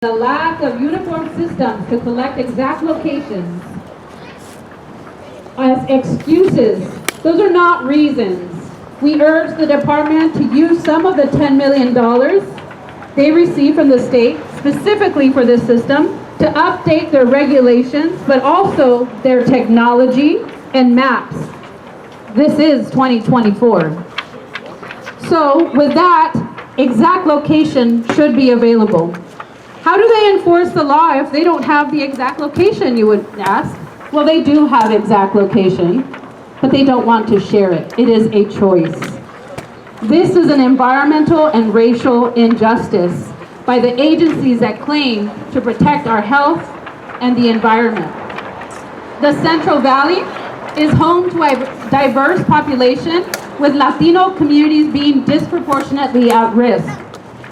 The lack of uniform systems to collect exact locations as excuses. Those are not reasons. We urge the department to use some of the $10 million they receive from the state specifically for this system to update their regulations, but also their technology and maps. This is 2024. So with that, exact location should be available. How do they enforce the law if they don't have the exact location, you would ask? Well, they do have exact location, but they don't want to share it. It is a choice. This is an environmental and racial injustice by the agencies that claim to protect our health and the environment. The Central Valley is home to a diverse population with Latino communities being disproportionately at risk.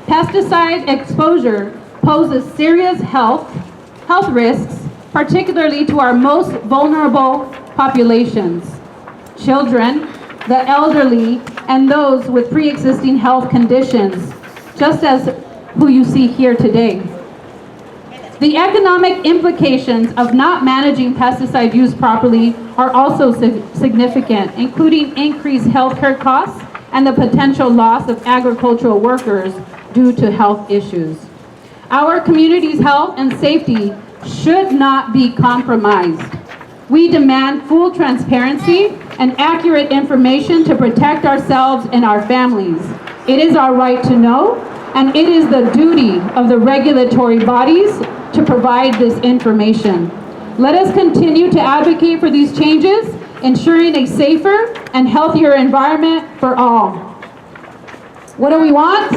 Pesticide exposure poses serious health risks, particularly to our most vulnerable populations, children, the elderly, and those with pre-existing health conditions, just as who you see here today. The economic implications of not managing pesticide use properly are also significant, including increased healthcare costs and the potential loss of agricultural workers due to health issues. Our community's health and safety should not be compromised. We demand full transparency and accurate information to protect ourselves and our families. It is our right to know, and it is the duty of the regulatory bodies to provide this information. Let us continue to advocate for these changes, ensuring a safer and healthier environment for all. What do we want?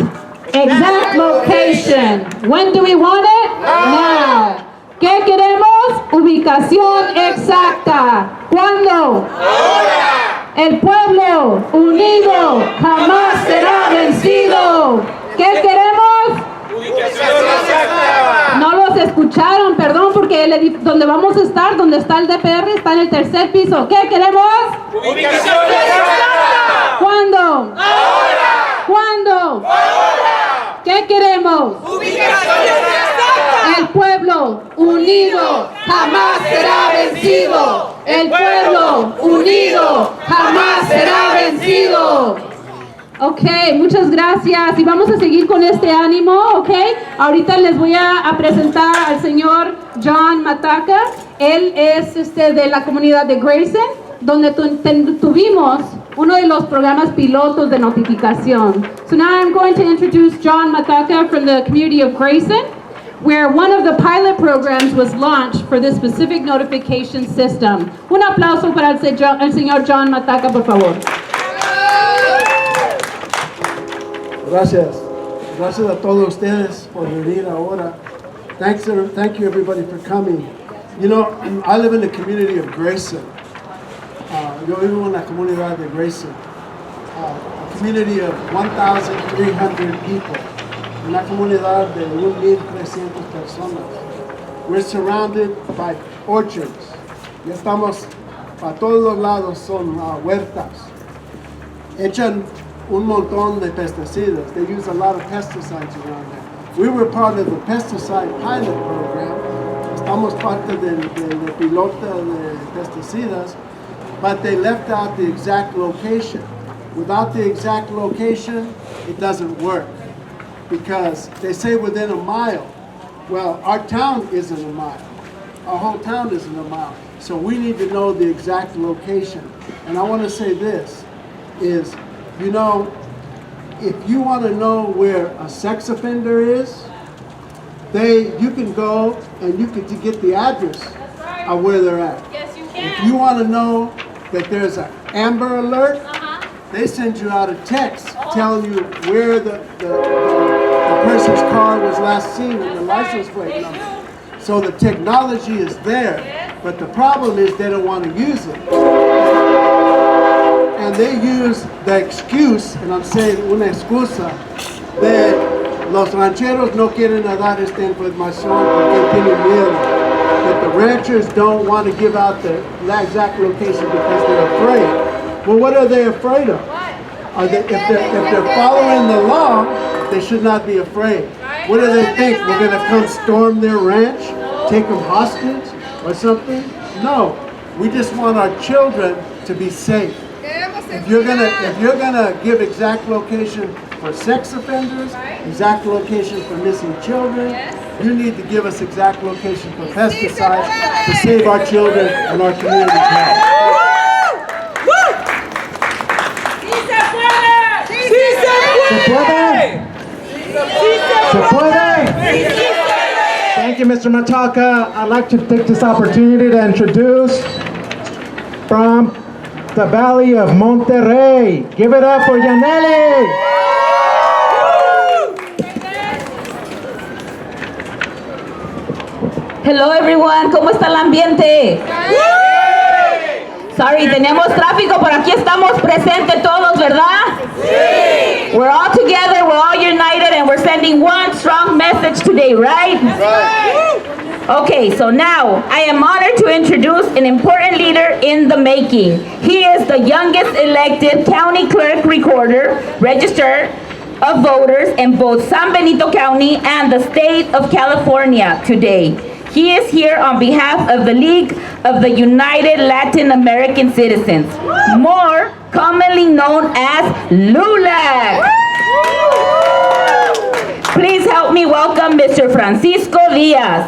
Exact location. When do we want it? Now. ¿Qué queremos? Ubicación exacta. ¿Cuándo? Ahora. El pueblo unido jamás será vencido. ¿Qué queremos? Ubicación exacta. No los escucharon, perdón, porque donde vamos a estar, donde está el DPR, está en el tercer piso. ¿Qué queremos? Ubicación exacta. ¿Cuándo? Ahora. ¿Cuándo? Ahora. ¿Qué queremos? Ubicación exacta. El pueblo unido jamás será vencido. El pueblo unido jamás será vencido. Ok, muchas gracias. Y vamos a seguir con este ánimo, ok. Ahorita les voy a presentar al señor John Mataca. Él es de la comunidad de Grayson, donde tuvimos uno de los programas pilotos de notificación. So now I'm going to introduce John Mataca from the community of Grayson, where one of the pilot programs was launched for this specific notification system. Un aplauso para el señor John Mataca, por favor. Gracias. Gracias a todos ustedes por venir ahora. Thank you everybody for coming. You know, I live in the community of Grayson. Yo vivo en la comunidad de Grayson. A community of 1,300 people. Una comunidad de 1,300 personas. We're surrounded by orchards. Ya estamos, para todos los lados son huertas. Echan un montón de pesticidas. They use a lot of pesticides around there. We were part of the pesticide pilot program. Estamos parte del piloto de pesticidas, but they left out the exact location. Without the exact location, it doesn't work. Because they say within a mile. Well, our town isn't a mile. Our whole town isn't a mile. So we need to know the exact location. And I want to say this, is, you know, if you want to know where a sex offender is, you can go and you can get the address of where they're at. Yes, you can. If you want to know that there's an Amber Alert, they send you out a text telling you where the person's car was last seen and the license plate number. So the technology is there, but the problem is they don't want to use it. And they use the excuse, and I'm saying una excusa, de los rancheros no quieren dar esta información porque tienen miedo. That the ranchers don't want to give out the exact location because they're afraid. Well, what are they afraid of? If they're following the law, they should not be afraid. What do they think? We're going to come storm their ranch, take them hostage or something? No, we just want our children to be safe. If you're gonna give exact location for sex offenders, exact location for missing children, you need to give us exact location for pesticides to save our children and our community health. Thank you, Mr. Mataka. I'd like to take this opportunity to introduce from the Valley of Monterrey. Give it up for Yaneli. Hello everyone, ¿cómo está el ambiente? Sorry, tenemos tráfico, pero aquí estamos presentes todos, ¿verdad? Sí. We're all together, we're all united, and we're sending one strong message today, right? Right. Okay, so now I am honored to introduce an important leader in the making. He is the youngest elected county clerk recorder, register of voters in both San Benito County and the state of California today. He is here on behalf of the League of the United Latin American Citizens, more commonly known as LULAC. Please help me welcome Mr. Francisco Diaz.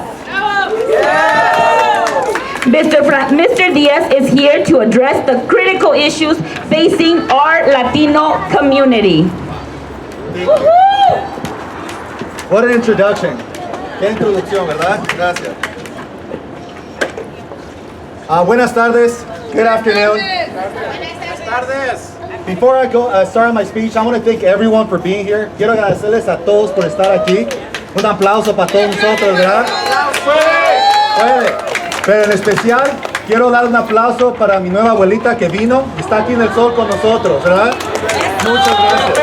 Mr. Diaz is here to address the critical issues facing our Latino community. What an introduction. Qué introducción, ¿verdad? Gracias. Buenas tardes. Good afternoon. Buenas tardes. Before I start my speech, I want to thank everyone for being here. Quiero agradecerles a todos por estar aquí. Un aplauso para todos nosotros, ¿verdad? Puede. Pero en especial, quiero dar un aplauso para mi nueva abuelita que vino y está aquí en el sol con nosotros, ¿verdad? Muchas gracias.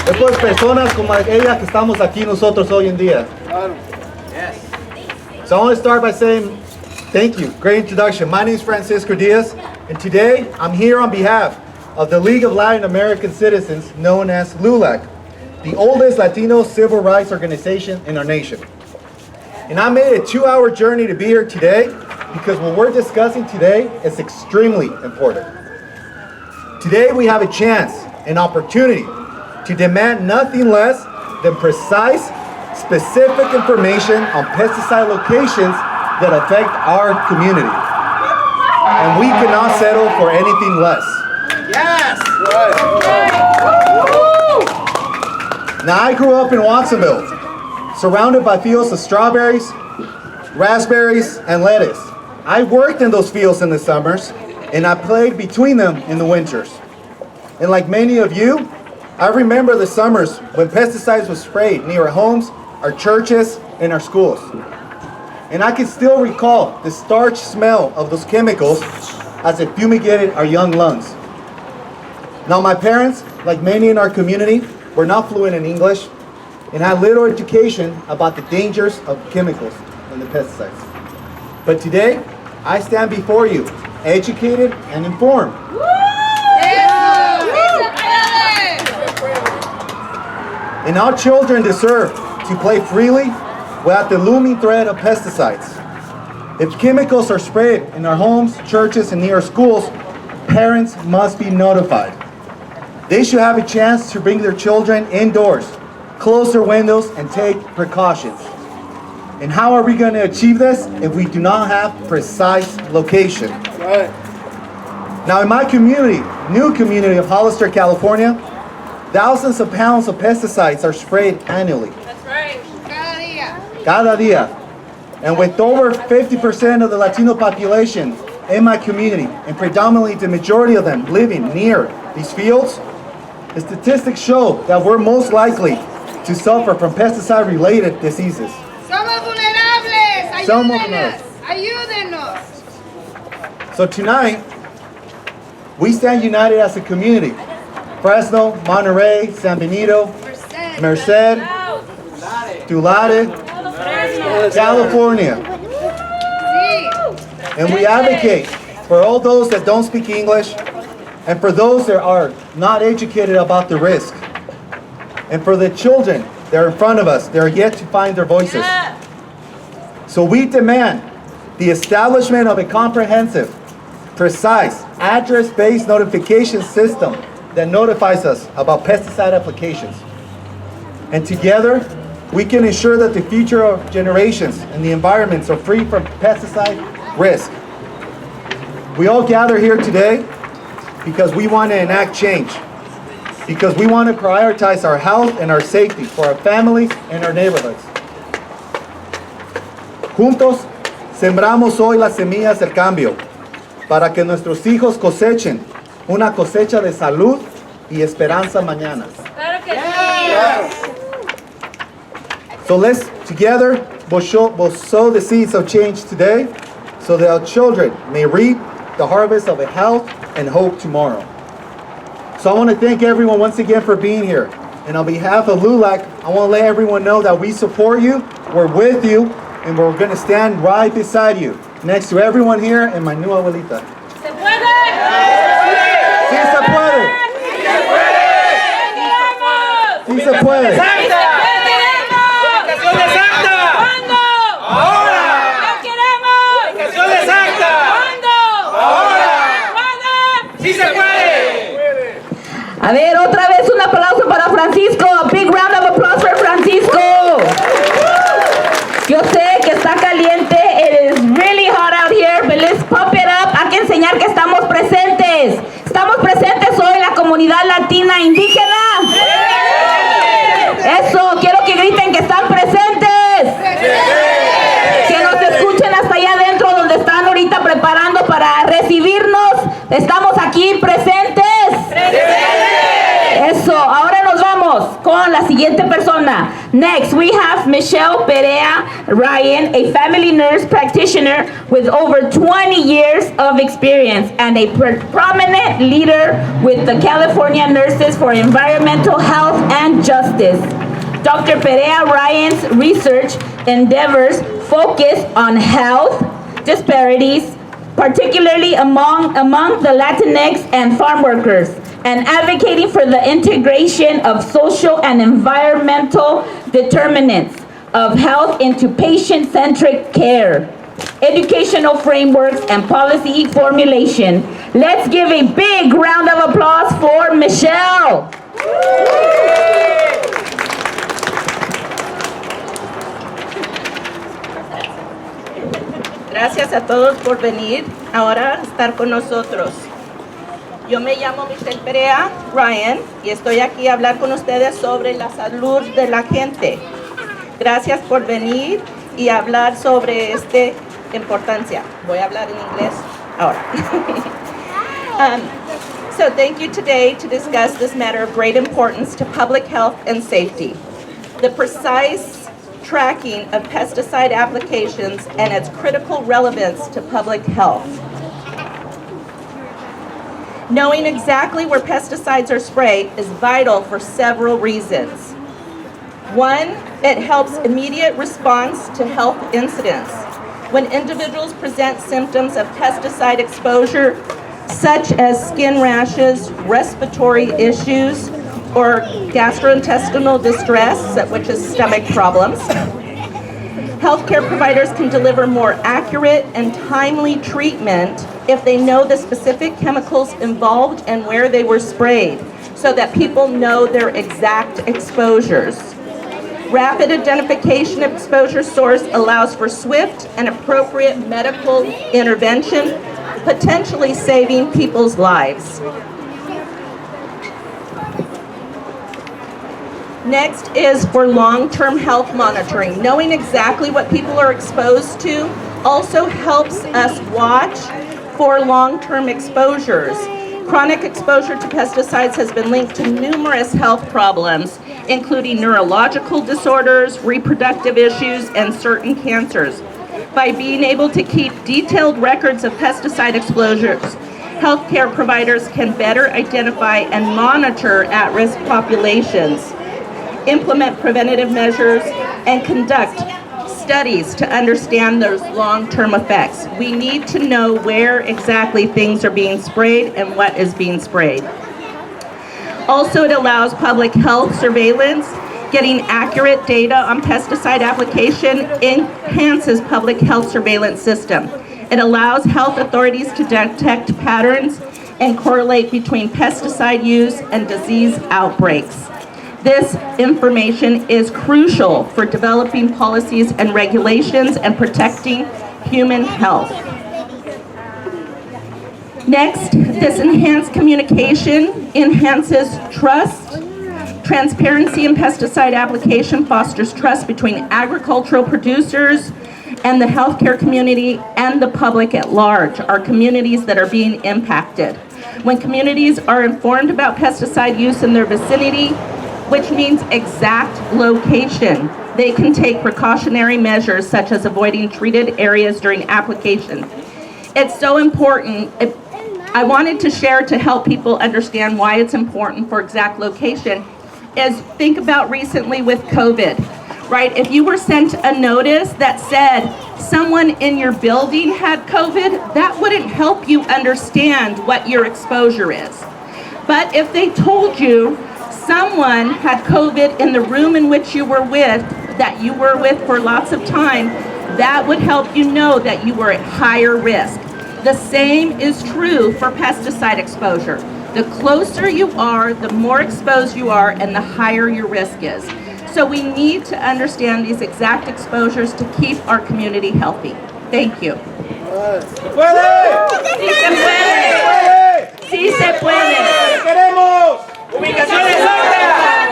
Es por personas como ella que estamos aquí nosotros hoy en día. So I want to start by saying thank you. Great introduction. My name is Francisco Diaz, and today I'm here on behalf of the League of Latin American Citizens, known as LULAC, the oldest Latino civil rights organization in our nation. And I made a 2-hour journey to be here today because what we're discussing today is extremely important. Today we have a chance, an opportunity to demand nothing less than precise, specific information on pesticide locations that affect our community. And we cannot settle for anything less. Yes! Now, I grew up in Watsonville, surrounded by fields of strawberries, raspberries, and lettuce. I worked in those fields in the summers, and I played between them in the winters. And like many of you, I remember the summers when pesticides were sprayed near our homes, our churches, and our schools. And I can still recall the starch smell of those chemicals as it fumigated our young lungs. Now, my parents, like many in our community, were not fluent in English and had little education about the dangers of chemicals and the pesticides. But today, I stand before you, educated and informed. And our children deserve to play freely without the looming threat of pesticides. If chemicals are sprayed in our homes, churches, and near our schools, parents must be notified. They should have a chance to bring their children indoors, close their windows, and take precautions. And how are we going to achieve this if we do not have precise location? Right. Now, in my community, new community of Hollister, California, thousands of pounds of pesticides are sprayed annually. That's right. Cada día. And with over 50% of the Latino population in my community, and predominantly the majority of them living near these fields, the statistics show that we're most likely to suffer from pesticide-related diseases. Somos vulnerables. Ayúdenos. So tonight, we stand united as a community. Fresno, Monterey, San Benito, Merced, Tulare, California. And we advocate for all those that don't speak English and for those that are not educated about the risk. And for the children that are in front of us, they are yet to find their voices. So we demand the establishment of a comprehensive, precise, address-based notification system that notifies us about pesticide applications. And together, we can ensure that the future of generations and the environments are free from pesticide risk. We all gather here today because we want to enact change, because we want to prioritize our health and our safety for our families and our neighborhoods. Juntos, sembramos hoy las semillas del cambio para que nuestros hijos cosechen una cosecha de salud y esperanza mañana. So let's together we'll sow the seeds of change today so that our children may reap the harvest of a health and hope tomorrow. So I want to thank everyone once again for being here. And on behalf of LULAC, I want to let everyone know that we support you, we're with you, and we're going to stand right beside you, next to everyone here and my new abuelita. ¡Se puede! ¡Sí se puede! ¡Sí se puede! A ver, otra vez un aplauso para Francisco. A big round of applause for Francisco. Yo sé que está caliente. It is really hot out here, but let's pump it up. Hay que enseñar que estamos presentes. Estamos presentes hoy, la comunidad latina indígena. Eso, quiero que griten que están presentes. Que nos escuchen hasta allá adentro donde están ahorita preparando para recibirnos. Estamos aquí presentes. Eso, ahora nos vamos con la siguiente persona. Next, we have Michelle Perea Ryan, a family nurse practitioner with over 20 years of experience and a prominent leader with the California Nurses for Environmental Health and Justice. Dr. Perea Ryan's research endeavors focus on health disparities, particularly among the Latinx and farm workers, and advocating for the integration of social and environmental determinants of health into patient-centric care, educational frameworks, and policy formulation. Let's give a big round of applause for Michelle. Gracias a todos por venir ahora a estar con nosotros. Yo me llamo Michelle Perea Ryan y estoy aquí a hablar con ustedes sobre la salud de la gente. Gracias por venir y hablar sobre esta importancia. Voy a hablar en inglés ahora. So thank you today to discuss this matter of great importance to public health and safety. The precise tracking of pesticide applications and its critical relevance to public health. Knowing exactly where pesticides are sprayed is vital for several reasons. One, it helps immediate response to health incidents. When individuals present symptoms of pesticide exposure, such as skin rashes, respiratory issues, or gastrointestinal distress, which is stomach problems, healthcare providers can deliver more accurate and timely treatment if they know the specific chemicals involved and where they were sprayed, so that people know their exact exposures. Rapid identification of exposure source allows for swift and appropriate medical intervention, potentially saving people's lives. Next is for long-term health monitoring. Knowing exactly what people are exposed to also helps us watch for long-term exposures. Chronic exposure to pesticides has been linked to numerous health problems, including neurological disorders, reproductive issues, and certain cancers. By being able to keep detailed records of pesticide exposures, healthcare providers can better identify and monitor at-risk populations, implement preventative measures, and conduct studies to understand those long-term effects. We need to know where exactly things are being sprayed and what is being sprayed. Also, it allows public health surveillance. Getting accurate data on pesticide application enhances public health surveillance system. It allows health authorities to detect patterns and correlate between pesticide use and disease outbreaks. This information is crucial for developing policies and regulations and protecting human health. Next, this enhanced communication enhances trust. Transparency in pesticide application fosters trust between agricultural producers and the healthcare community and the public at large, our communities that are being impacted. When communities are informed about pesticide use in their vicinity, which means exact location, they can take precautionary measures such as avoiding treated areas during application. It's so important. I wanted to share to help people understand why it's important for exact location is think about recently with COVID, right? If you were sent a notice that said someone in your building had COVID, that wouldn't help you understand what your exposure is. But if they told you someone had COVID in the room in which you were with, that you were with for lots of time, that would help you know that you were at higher risk. The same is true for pesticide exposure. The closer you are, the more exposed you are, and the higher your risk is. So we need to understand these exact exposures to keep our community healthy. Thank you. ¡Se puede! Sí se puede. Sí se puede. ¿Qué queremos? ¡Ubicación exacta!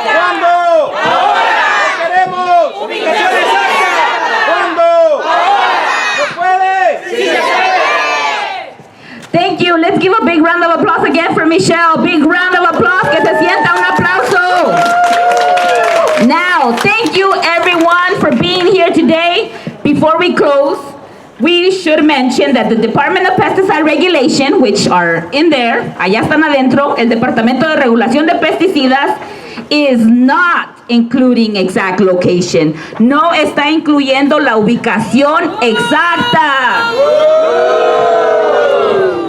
¿Cuándo? ¡Ahora! ¿Qué queremos? ¡Ubicación exacta! ¿Cuándo? ¡Ahora! ¿Se puede? ¡Sí se puede! Thank you. Let's give a big round of applause again for Michelle. Big round of applause. Que se sienta un aplauso. Now, thank you everyone for being here today. Before we close, we should mention that the Department of Pesticide Regulation, which are in there, allá están adentro, el Departamento de Regulación de Pesticidas, is not including exact location. No está incluyendo la ubicación exacta.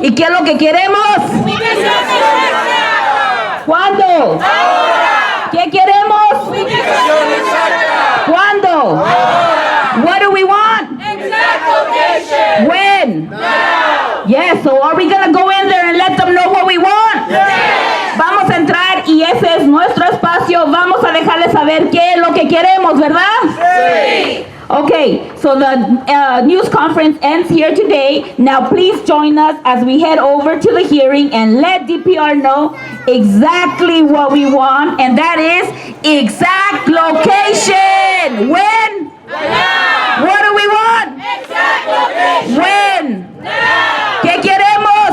¿Y qué es lo que queremos? ¿Cuándo? ¿Qué queremos? ¿Cuándo? What do we want? When? Yes, so are we gonna go in there and let them know what we want? Vamos a entrar y ese es nuestro espacio. Vamos a dejarles saber qué es lo que queremos, ¿verdad? Sí. Okay, so the news conference ends here today. Now please join us as we head over to the hearing and let DPR know exactly what we want, and that is exact location. When? Now. What do we want? Exact location. When? Now. ¿Qué queremos?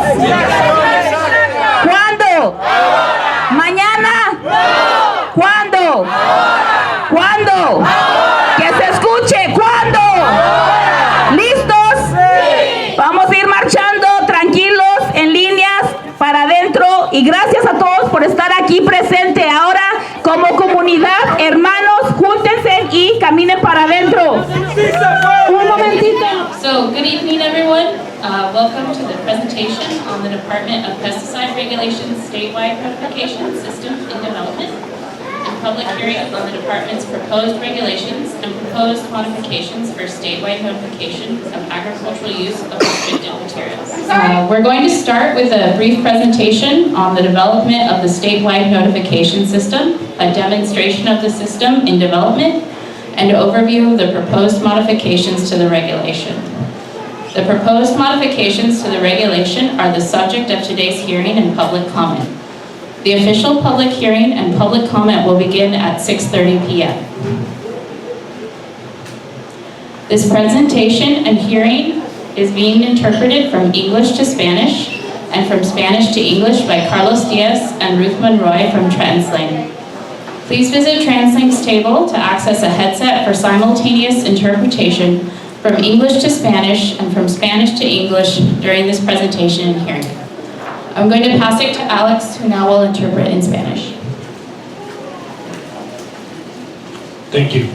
¿Cuándo? Ahora. ¿Mañana? No. ¿Cuándo? Ahora. ¿Cuándo? Ahora. Que se escuche. ¿Cuándo? Ahora. ¿Listos? Sí. Vamos a ir marchando tranquilos en líneas para adentro y gracias a todos por estar aquí presente. Ahora como comunidad, hermanos, júntense y caminen para adentro. Un momentito. So, good evening, everyone. Welcome to the presentation on the Department of Pesticide Regulations Statewide Notification System in Development and public hearing on the department's proposed regulations and proposed modifications for statewide notification of agricultural use of restricted materials. We're going to start with a brief presentation on the development of the statewide notification system, a demonstration of the system in development, and an overview of the proposed modifications to the regulation. The proposed modifications to the regulation are the subject of today's hearing and public comment. The official public hearing and public comment will begin at 6:30 p.m. This presentation and hearing is being interpreted from English to Spanish and from Spanish to English by Carlos Diaz and Ruth Monroy from Translink. Please visit Translink's table to access a headset for simultaneous interpretation from English to Spanish and from Spanish to English during this presentation and hearing. I'm going to pass it to Alex, who now will interpret in Spanish. Thank you.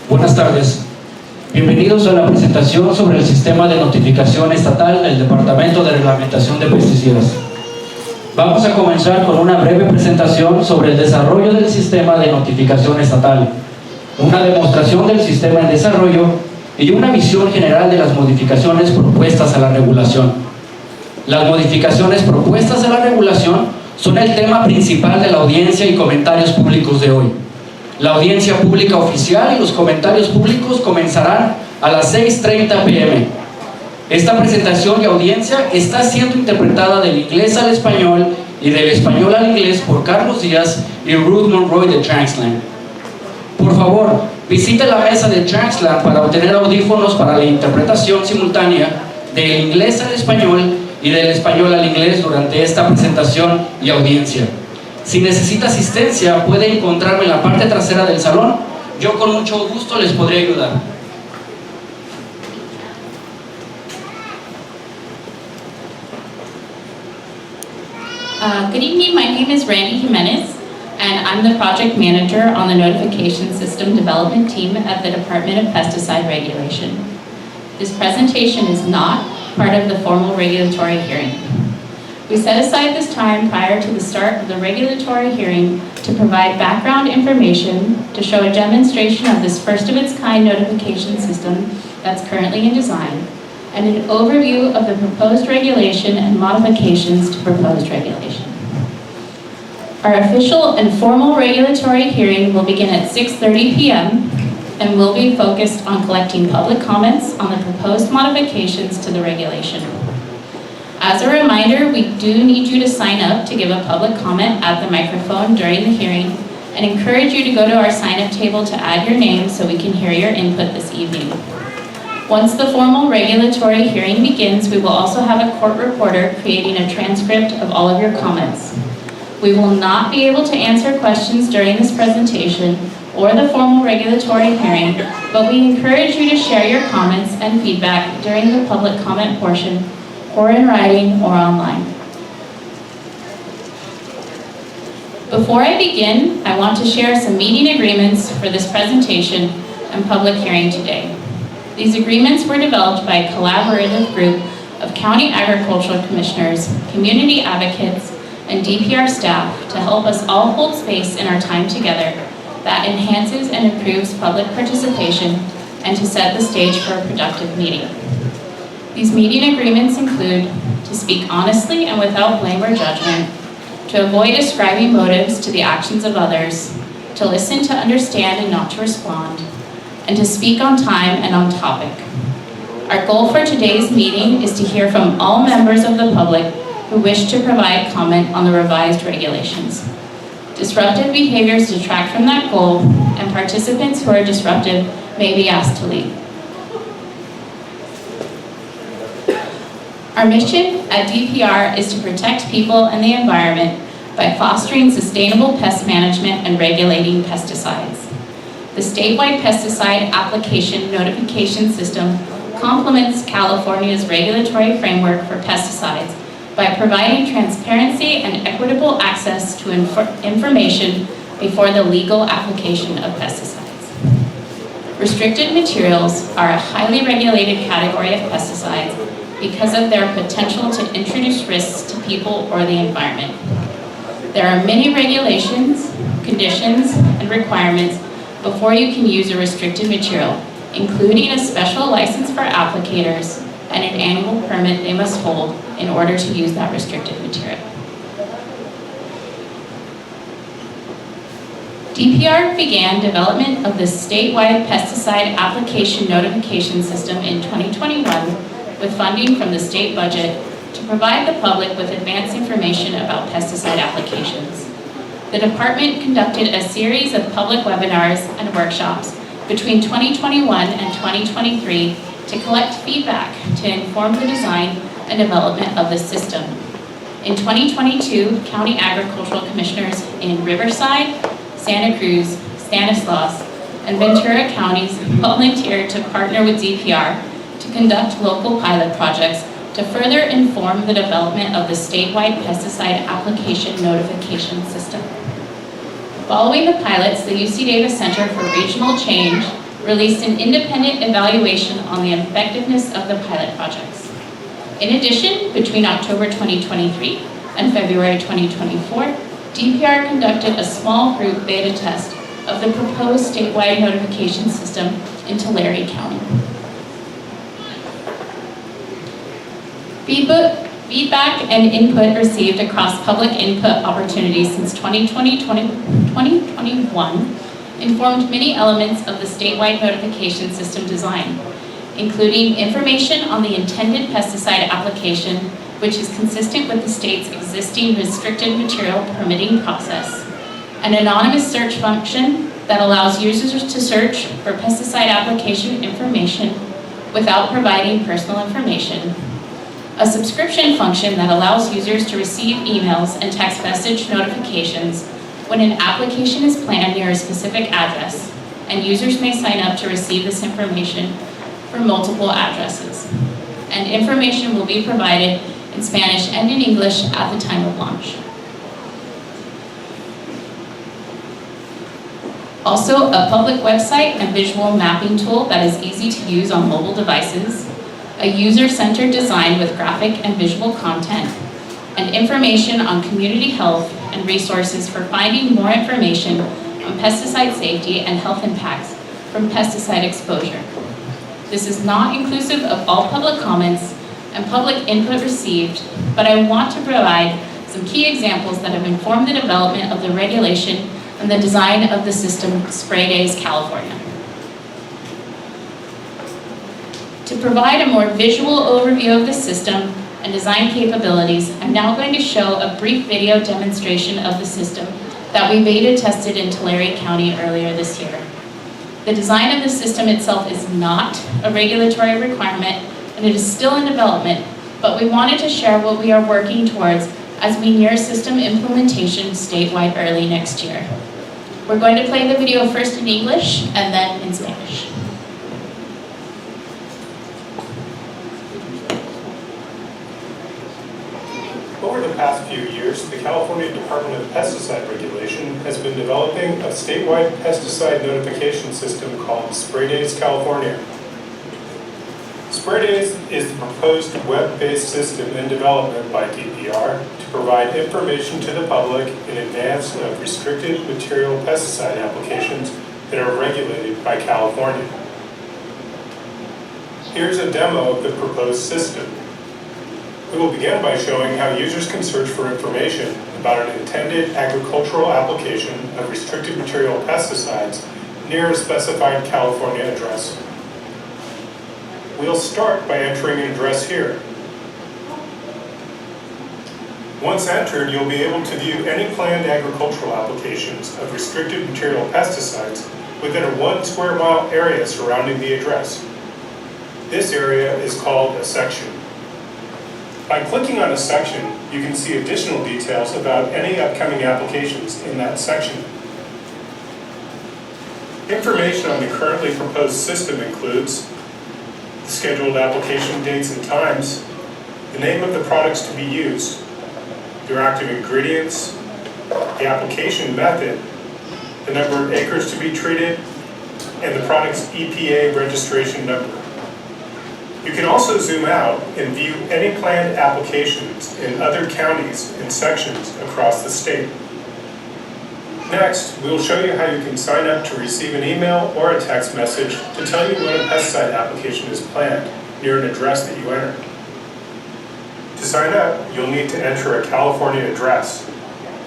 Buenas tardes. Bienvenidos a la presentación sobre el sistema de notificación estatal del Departamento de Reglamentación de Pesticidas. Vamos a comenzar con una breve presentación sobre el desarrollo del sistema de notificación estatal, una demostración del sistema en desarrollo y una visión general de las modificaciones propuestas a la regulación. Las modificaciones propuestas a la regulación son el tema principal de la audiencia y comentarios públicos de hoy. La audiencia pública oficial y los comentarios públicos comenzarán a las 6:30 p.m. Esta presentación y audiencia está siendo interpretada del inglés al español y del español al inglés por Carlos Díaz y Ruth Monroy de Transland. Por favor, visite la mesa de Transland para obtener audífonos para la interpretación simultánea del inglés al español y del español al inglés durante esta presentación y audiencia. Si necesita asistencia, puede encontrarme en la parte trasera del salón. Yo con mucho gusto les podré ayudar. Good evening, my name is Randy Jimenez, and I'm the project manager on the notification system development team at the Department of Pesticide Regulation. This presentation is not part of the formal regulatory hearing. We set aside this time prior to the start of the regulatory hearing to provide background information to show a demonstration of this first-of-its-kind notification system that's currently in design, and an overview of the proposed regulation and modifications to proposed regulation. Our official and formal regulatory hearing will begin at 6:30 p.m. and will be focused on collecting public comments on the proposed modifications to the regulation. As a reminder, we do need you to sign up to give a public comment at the microphone during the hearing, and encourage you to go to our sign-up table to add your name so we can hear your input this evening. Once the formal regulatory hearing begins, we will also have a court reporter creating a transcript of all of your comments. We will not be able to answer questions during this presentation or the formal regulatory hearing, but we encourage you to share your comments and feedback during the public comment portion, or in writing or online. Before I begin, I want to share some meeting agreements for this presentation and public hearing today. These agreements were developed by a collaborative group of county agricultural commissioners, community advocates, and DPR staff to help us all hold space in our time together that enhances and improves public participation and to set the stage for a productive meeting. These meeting agreements include to speak honestly and without blame or judgment, to avoid ascribing motives to the actions of others, to listen to understand and not to respond, and to speak on time and on topic. Our goal for today's meeting is to hear from all members of the public who wish to provide comment on the revised regulations. Disruptive behaviors detract from that goal, and participants who are disruptive may be asked to leave. Our mission at DPR is to protect people and the environment by fostering sustainable pest management and regulating pesticides. The statewide pesticide application notification system complements California's regulatory framework for pesticides by providing transparency and equitable access to information before the legal application of pesticides. Restricted materials are a highly regulated category of pesticides because of their potential to introduce risks to people or the environment. There are many regulations, conditions, and requirements before you can use a restricted material, including a special license for applicators and an annual permit they must hold in order to use that restricted material. DPR began development of the statewide pesticide application notification system in 2021 with funding from the state budget to provide the public with advanced information about pesticide applications. The department conducted a series of public webinars and workshops between 2021 and 2023 to collect feedback to inform the design and development of the system. In 2022, county agricultural commissioners in Riverside, Santa Cruz, Stanislaus, and Ventura counties volunteered to partner with DPR to conduct local pilot projects to further inform the development of the statewide pesticide application notification system. Following the pilots, the UC Davis Center for Regional Change released an independent evaluation on the effectiveness of the pilot projects. In addition, between October 2023 and February 2024, DPR conducted a small group beta test of the proposed statewide notification system in Tulare County. Feedback and input received across public input opportunities since 2021 informed many elements of the statewide notification system design, including information on the intended pesticide application, which is consistent with the state's existing restricted material permitting process, an anonymous search function that allows users to search for pesticide application information without providing personal information, a subscription function that allows users to receive emails and text message notifications when an application is planned near a specific address, and users may sign up to receive this information for multiple addresses. And information will be provided in Spanish and in English at the time of launch. Also, a public website and visual mapping tool that is easy to use on mobile devices, a user-centered design with graphic and visual content, and information on community health and resources for finding more information on pesticide safety and health impacts from pesticide exposure. This is not inclusive of all public comments and public input received, but I want to provide some key examples that have informed the development of the regulation and the design of the system, Spray Days California. To provide a more visual overview of the system and design capabilities, I'm now going to show a brief video demonstration of the system that we beta tested in Tulare County earlier this year. The design of the system itself is not a regulatory requirement, and it is still in development, but we wanted to share what we are working towards as we near system implementation statewide early next year. We're going to play the video first in English and then in Spanish. Over the past few years, the California Department of Pesticide Regulation has been developing a statewide pesticide notification system called Spray Days California. Spray Days is the proposed web-based system in development by DPR to provide information to the public in advance of restricted material pesticide applications that are regulated by California. Here's a demo of the proposed system. We will begin by showing how users can search for information about an intended agricultural application of restricted material pesticides near a specified California address. We'll start by entering an address here. Once entered, you'll be able to view any planned agricultural applications of restricted material pesticides within a 1 square mile area surrounding the address. This area is called a section. By clicking on a section, you can see additional details about any upcoming applications in that section. Information on the currently proposed system includes the scheduled application dates and times, the name of the products to be used, their active ingredients, the application method, the number of acres to be treated, and the product's EPA registration number. You can also zoom out and view any planned applications in other counties and sections across the state. Next, we will show you how you can sign up to receive an email or a text message to tell you when a pesticide application is planned near an address that you enter. To sign up, you'll need to enter a California address.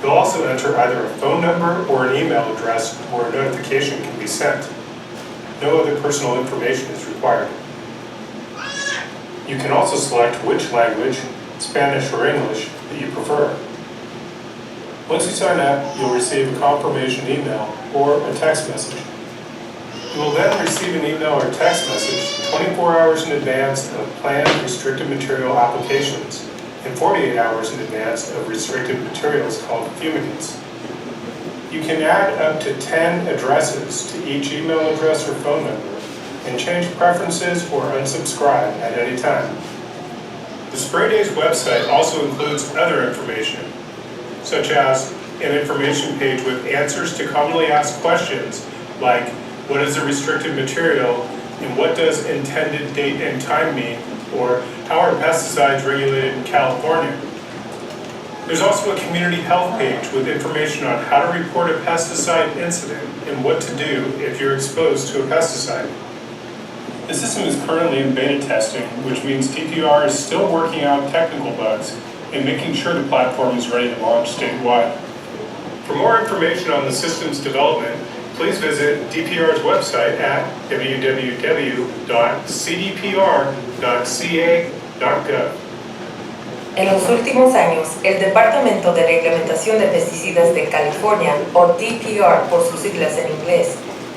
You'll also enter either a phone number or an email address where a notification can be sent. No other personal information is required. You can also select which language, Spanish or English, that you prefer. Once you sign up, you'll receive a confirmation email or a text message. You will then receive an email or text message 24 hours in advance of planned restricted material applications and 48 hours in advance of restricted materials called fumigants. You can add up to 10 addresses to each email address or phone number and change preferences or unsubscribe at any time. The Spray Days website also includes other information, such as an information page with answers to commonly asked questions like, what is a restricted material and what does intended date and time mean, or how are pesticides regulated in California? There's also a community health page with information on how to report a pesticide incident and what to do if you're exposed to a pesticide. The system is currently in beta testing, which means DPR is still working out technical bugs and making sure the platform is ready to launch statewide. For more information on the system's development, please visit DPR's website at www.cdpr.ca.gov. En los últimos años, el Departamento de Reglamentación de Pesticidas de California, o DPR por sus siglas en inglés,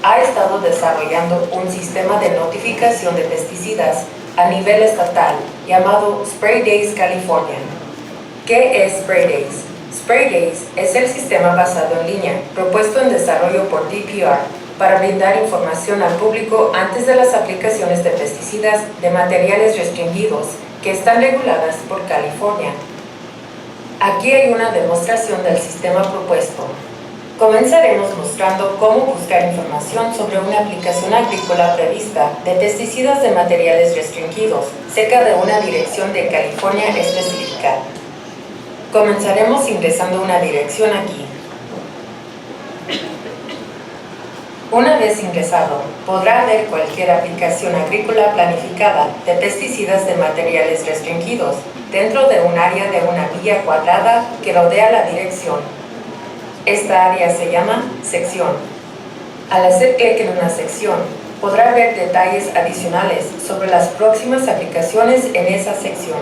ha estado desarrollando un sistema de notificación de pesticidas a nivel estatal llamado Spray Days California. ¿Qué es Spray Days? Spray Days es el sistema basado en línea propuesto en desarrollo por DPR para brindar información al público antes de las aplicaciones de pesticidas de materiales restringidos que están reguladas por California. Aquí hay una demostración del sistema propuesto. Comenzaremos mostrando cómo buscar información sobre una aplicación agrícola prevista de pesticidas de materiales restringidos cerca de una dirección de California específica. Comenzaremos ingresando una dirección aquí. Una vez ingresado, podrá ver cualquier aplicación agrícola planificada de pesticidas de materiales restringidos dentro de un área de una milla cuadrada que rodea la dirección. Esta área se llama sección. Al hacer clic en una sección, podrá ver detalles adicionales sobre las próximas aplicaciones en esa sección.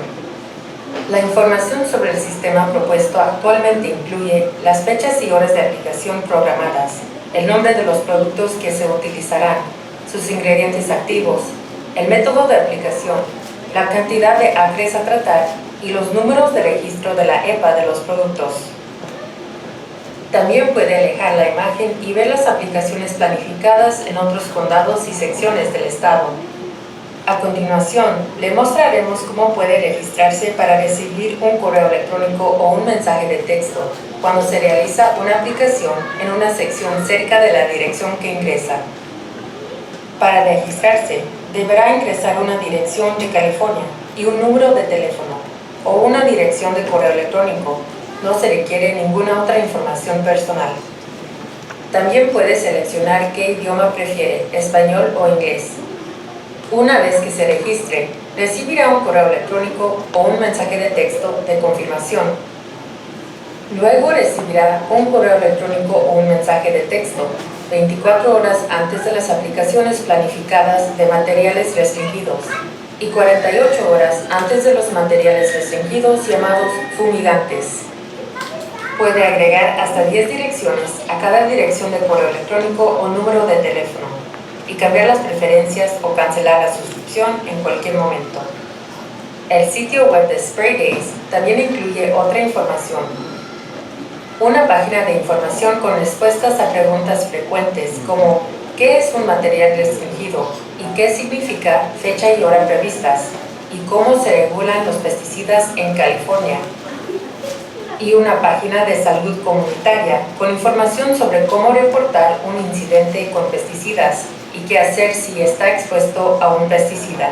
La información sobre el sistema propuesto actualmente incluye las fechas y horas de aplicación programadas, el nombre de los productos que se utilizarán, sus ingredientes activos, el método de aplicación, la cantidad de acres a tratar y los números de registro de la EPA de los productos. También puede alejar la imagen y ver las aplicaciones planificadas en otros condados y secciones del estado. A continuación, le mostraremos cómo puede registrarse para recibir un correo electrónico o un mensaje de texto cuando se realiza una aplicación en una sección cerca de la dirección que ingresa. Para registrarse, deberá ingresar una dirección de California y un número de teléfono o una dirección de correo electrónico. No se requiere ninguna otra información personal. También puede seleccionar qué idioma prefiere, español o inglés. Una vez que se registre, recibirá un correo electrónico o un mensaje de texto de confirmación. Luego recibirá un correo electrónico o un mensaje de texto 24 horas antes de las aplicaciones planificadas de materiales restringidos y 48 horas antes de los materiales restringidos llamados fumigantes. Puede agregar hasta 10 direcciones a cada dirección de correo electrónico o número de teléfono y cambiar las preferencias o cancelar la suscripción en cualquier momento. El sitio web de Spray Days también incluye otra información. Una página de información con respuestas a preguntas frecuentes como ¿qué es un material restringido? ¿Y qué significa fecha y hora previstas? ¿Y cómo se regulan los pesticidas en California? Y una página de salud comunitaria con información sobre cómo reportar un incidente con pesticidas y qué hacer si está expuesto a un pesticida.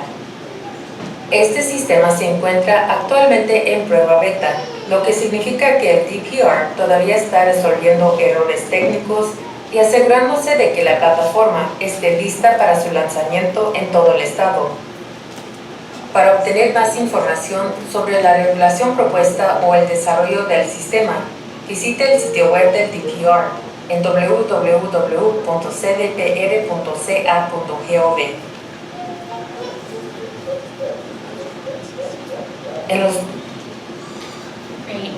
Este sistema se encuentra actualmente en prueba beta, lo que significa que el DPR todavía está resolviendo errores técnicos y asegurándose de que la plataforma esté lista para su lanzamiento en todo el estado. Para obtener más información sobre la regulación propuesta o el desarrollo del sistema, visite el sitio web del DPR en www.cdpr.ca.gov. Great.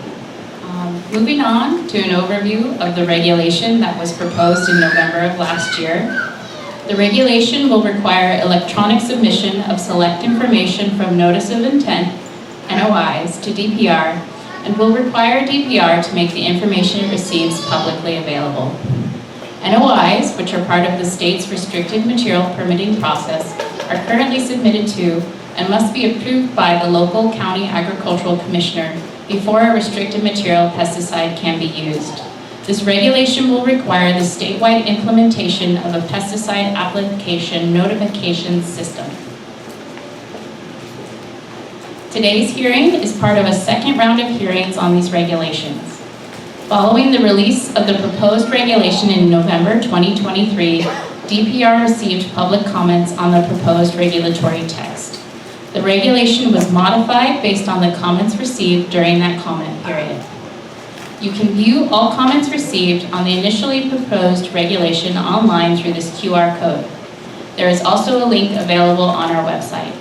Moving on to an overview of the regulation that was proposed in November of last year. The regulation will require electronic submission of select information from Notice of Intent, NOIs, to DPR, and will require DPR to make the information it receives publicly available. NOIs, which are part of the state's restricted material permitting process, are currently submitted to and must be approved by the local county agricultural commissioner before a restricted material pesticide can be used. This regulation will require the statewide implementation of a pesticide application notification system. To Today's hearing is part of a second round of hearings on these regulations. Following the release of the proposed regulation in November 2023, DPR received public comments on the proposed regulatory text. The regulation was modified based on the comments received during that comment period. You can view all comments received on the initially proposed regulation online through this QR code. There is also a link available on our website.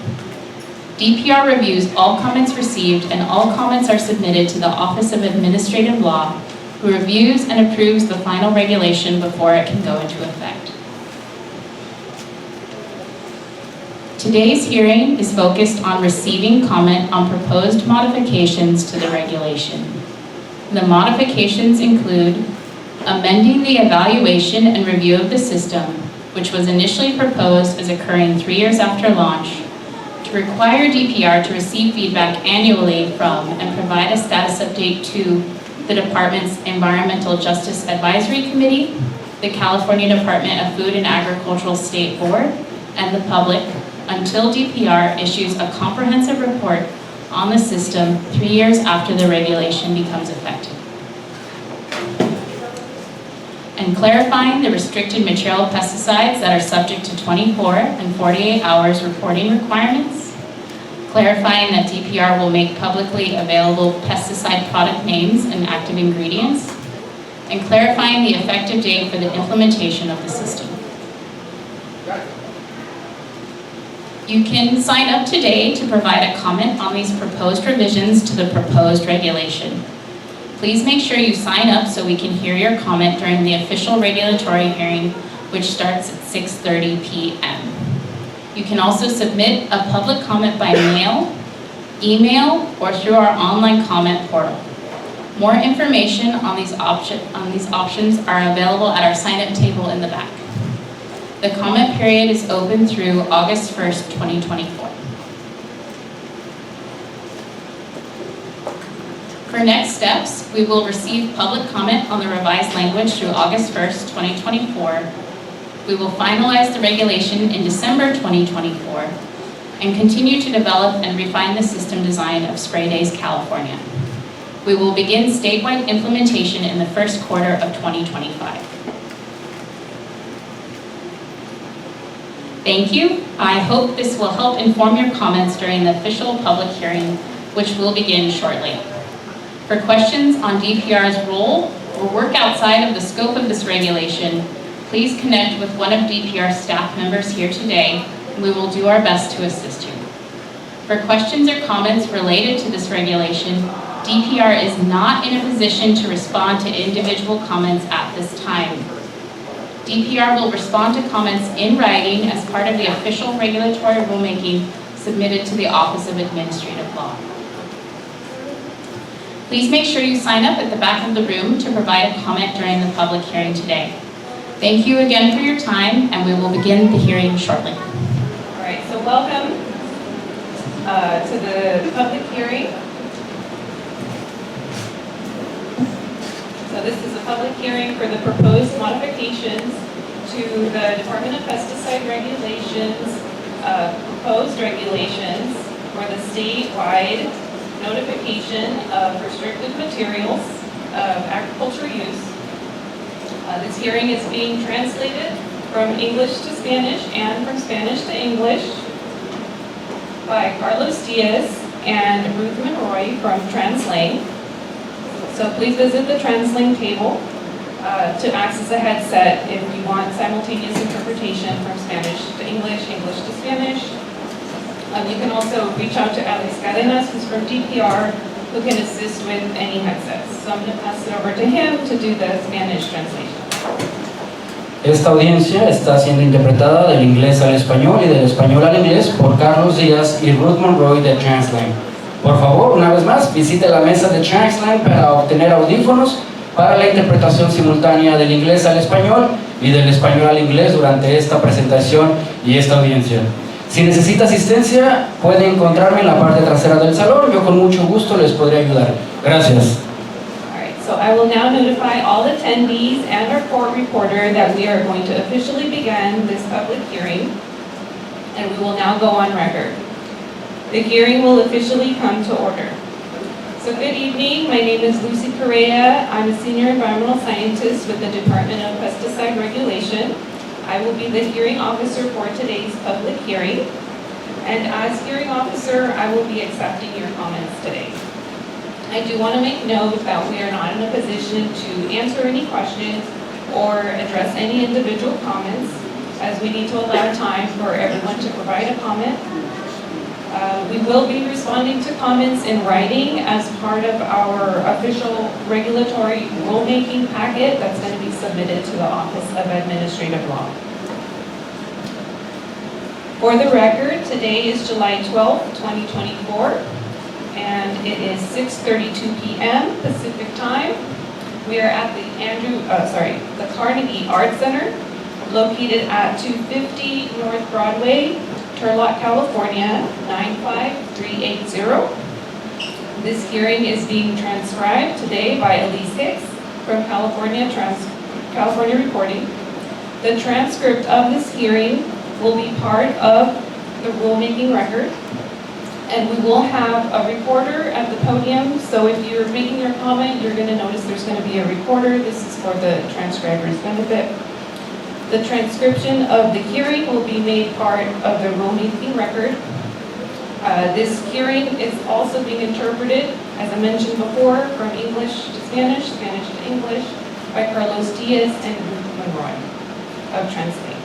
DPR reviews all comments received, and all comments are submitted to the Office of Administrative Law, who reviews and approves the final regulation before it can go into effect. Today's hearing is focused on receiving comment on proposed modifications to the regulation. The modifications include amending the evaluation and review of the system, which was initially proposed as occurring 3 years after launch, to require DPR to receive feedback annually from and provide a status update to the Department's Environmental Justice Advisory Committee, the California Department of Food and Agricultural State Board, and the public until DPR issues a comprehensive report on the system 3 years after the regulation becomes effective. And clarifying the restricted material pesticides that are subject to 24 and 48 hours reporting requirements, clarifying that DPR will make publicly available pesticide product names and active ingredients, and clarifying the effective date for the implementation of the system. You can sign up today to provide a comment on these proposed revisions to the proposed regulation. Please make sure you sign up so we can hear your comment during the official regulatory hearing, which starts at 6:30 p.m. You can also submit a public comment by mail, email, or through our online comment portal. More information on these options are available at our sign-up table in the back. The comment period is open through August 1st, 2024. For next steps, we will receive public comment on the revised language through August 1st, 2024. We will finalize the regulation in December 2024 and continue to develop and refine the system design of Spray Days California. We will begin statewide implementation in the first quarter of 2025. Thank you. I hope this will help inform your comments during the official public hearing, which will begin shortly. For questions on DPR's role or work outside of the scope of this regulation, please connect with one of DPR's staff members here today, and we will do our best to assist you. For questions or comments related to this regulation, DPR is not in a position to respond to individual comments at this time. DPR will respond to comments in writing as part of the official regulatory rulemaking submitted to the Office of Administrative Law. Please make sure you sign up at the back of the room to provide a comment during the public hearing today. Thank you again for your time, and we will begin the hearing shortly. All right, so welcome to the public hearing. So this is a public hearing for the proposed modifications to the Department of Pesticide regulations, proposed regulations for the statewide notification of restricted materials of agricultural use. This hearing is being translated from English to Spanish and from Spanish to English by Carlos Diaz and Ruth Monroy from Translate. So please visit the Translate table to access a headset if you want simultaneous interpretation from Spanish to English, English to Spanish. You can also reach out to Alex Cadenas, who's from DPR, who can assist with any headsets. So I'm going to pass it over to him to do the Spanish translation. Esta audiencia está siendo interpretada del inglés al español y del español al inglés por Carlos Díaz y Ruth Monroy de Translate. Por favor, una vez más, visite la mesa de Translate para obtener audífonos para la interpretación simultánea del inglés al español y del español al inglés durante esta presentación y esta audiencia. Si necesita asistencia, puede encontrarme en la parte trasera del salón. Yo con mucho gusto les podré ayudar. Gracias. So I will now notify all attendees and our court reporter that we are going to officially begin this public hearing, and we will now go on record. The hearing will officially come to order. So good evening, my name is Lucy Correa. I'm a senior environmental scientist with the Department of Pesticide Regulation. I will be the hearing officer for today's public hearing. And as hearing officer, I will be accepting your comments today. I do want to make note that we are not in a position to answer any questions or address any individual comments, as we need to allow time for everyone to provide a comment. We will be responding to comments in writing as part of our official regulatory rulemaking packet that's going to be submitted to the Office of Administrative Law. For the record, today is July 12th, 2024, and it is 6:32 p.m. Pacific time. We are at the Carnegie Art Center, located at 250 North Broadway, Turlock, California, 95380. This hearing is being transcribed today by Elise Hicks from California Reporting. The transcript of this hearing will be part of the rulemaking record, and we will have a recorder at the podium. So if you're making your comment, you're going to notice there's going to be a recorder. This is for the transcriber's benefit. The transcription of the hearing will be made part of the rulemaking record. This hearing is also being interpreted, as I mentioned before, from English to Spanish, Spanish to English, by Carlos Diaz and Ruth Monroy of Translate.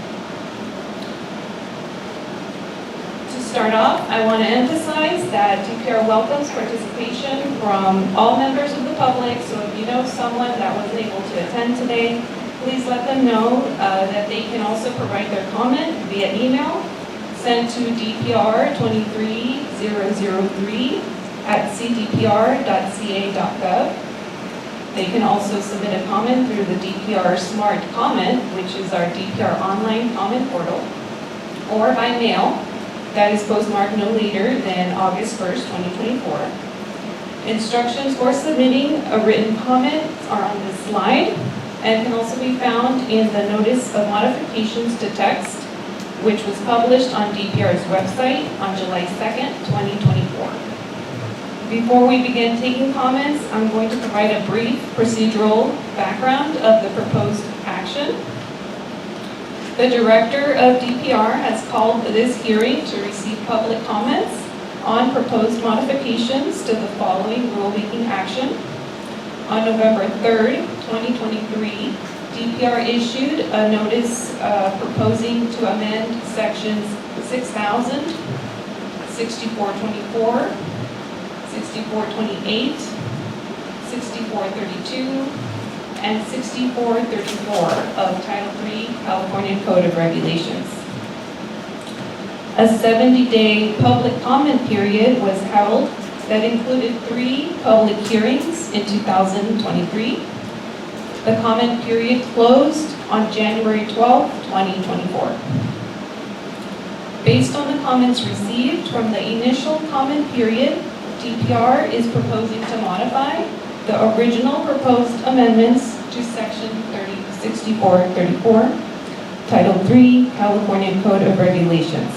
To start off, I want to emphasize that DPR welcomes participation from all members of the public, so if you know someone that wasn't able to attend today, please let them know that they can also provide their comment via email sent to dpr23003@cdpr.ca.gov. They can also submit a comment through the DPR Smart Comment, which is our DPR online comment portal, or by mail. That is postmarked no later than August 1st, 2024. Instructions for submitting a written comment are on this slide, and can also be found in the Notice of Modifications to Text, which was published on DPR's website on July 2nd, 2024. Before we begin taking comments, I'm going to provide a brief procedural background of the proposed action. The Director of DPR has called this hearing to receive public comments on proposed modifications to the following rulemaking action. On November 3rd, 2023, DPR issued a notice proposing to amend sections 6,000, 6424, 6428, 6432, and 6434 of Title III California Code of Regulations. A 70-day public comment period was held that included 3 public hearings in 2023. The comment period closed on January 12, 2024. Based on the comments received from the initial comment period, DPR is proposing to modify the original proposed amendments to Section 6434, Title III, California Code of Regulations.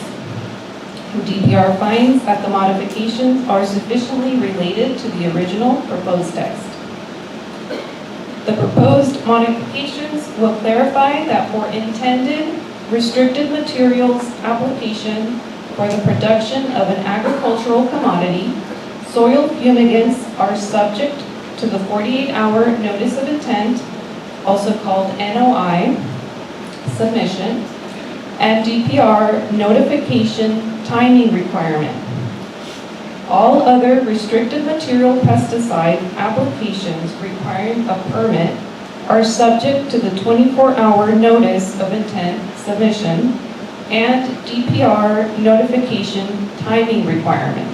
DPR finds that the modifications are sufficiently related to the original proposed text. The proposed modifications will clarify that for intended restricted materials application for the production of an agricultural commodity, soil fumigants are subject to the 48-hour notice of intent, also called NOI, submission, and DPR notification timing requirement. All other restricted material pesticide applications requiring a permit are subject to the 24-hour notice of intent submission and DPR notification timing requirement.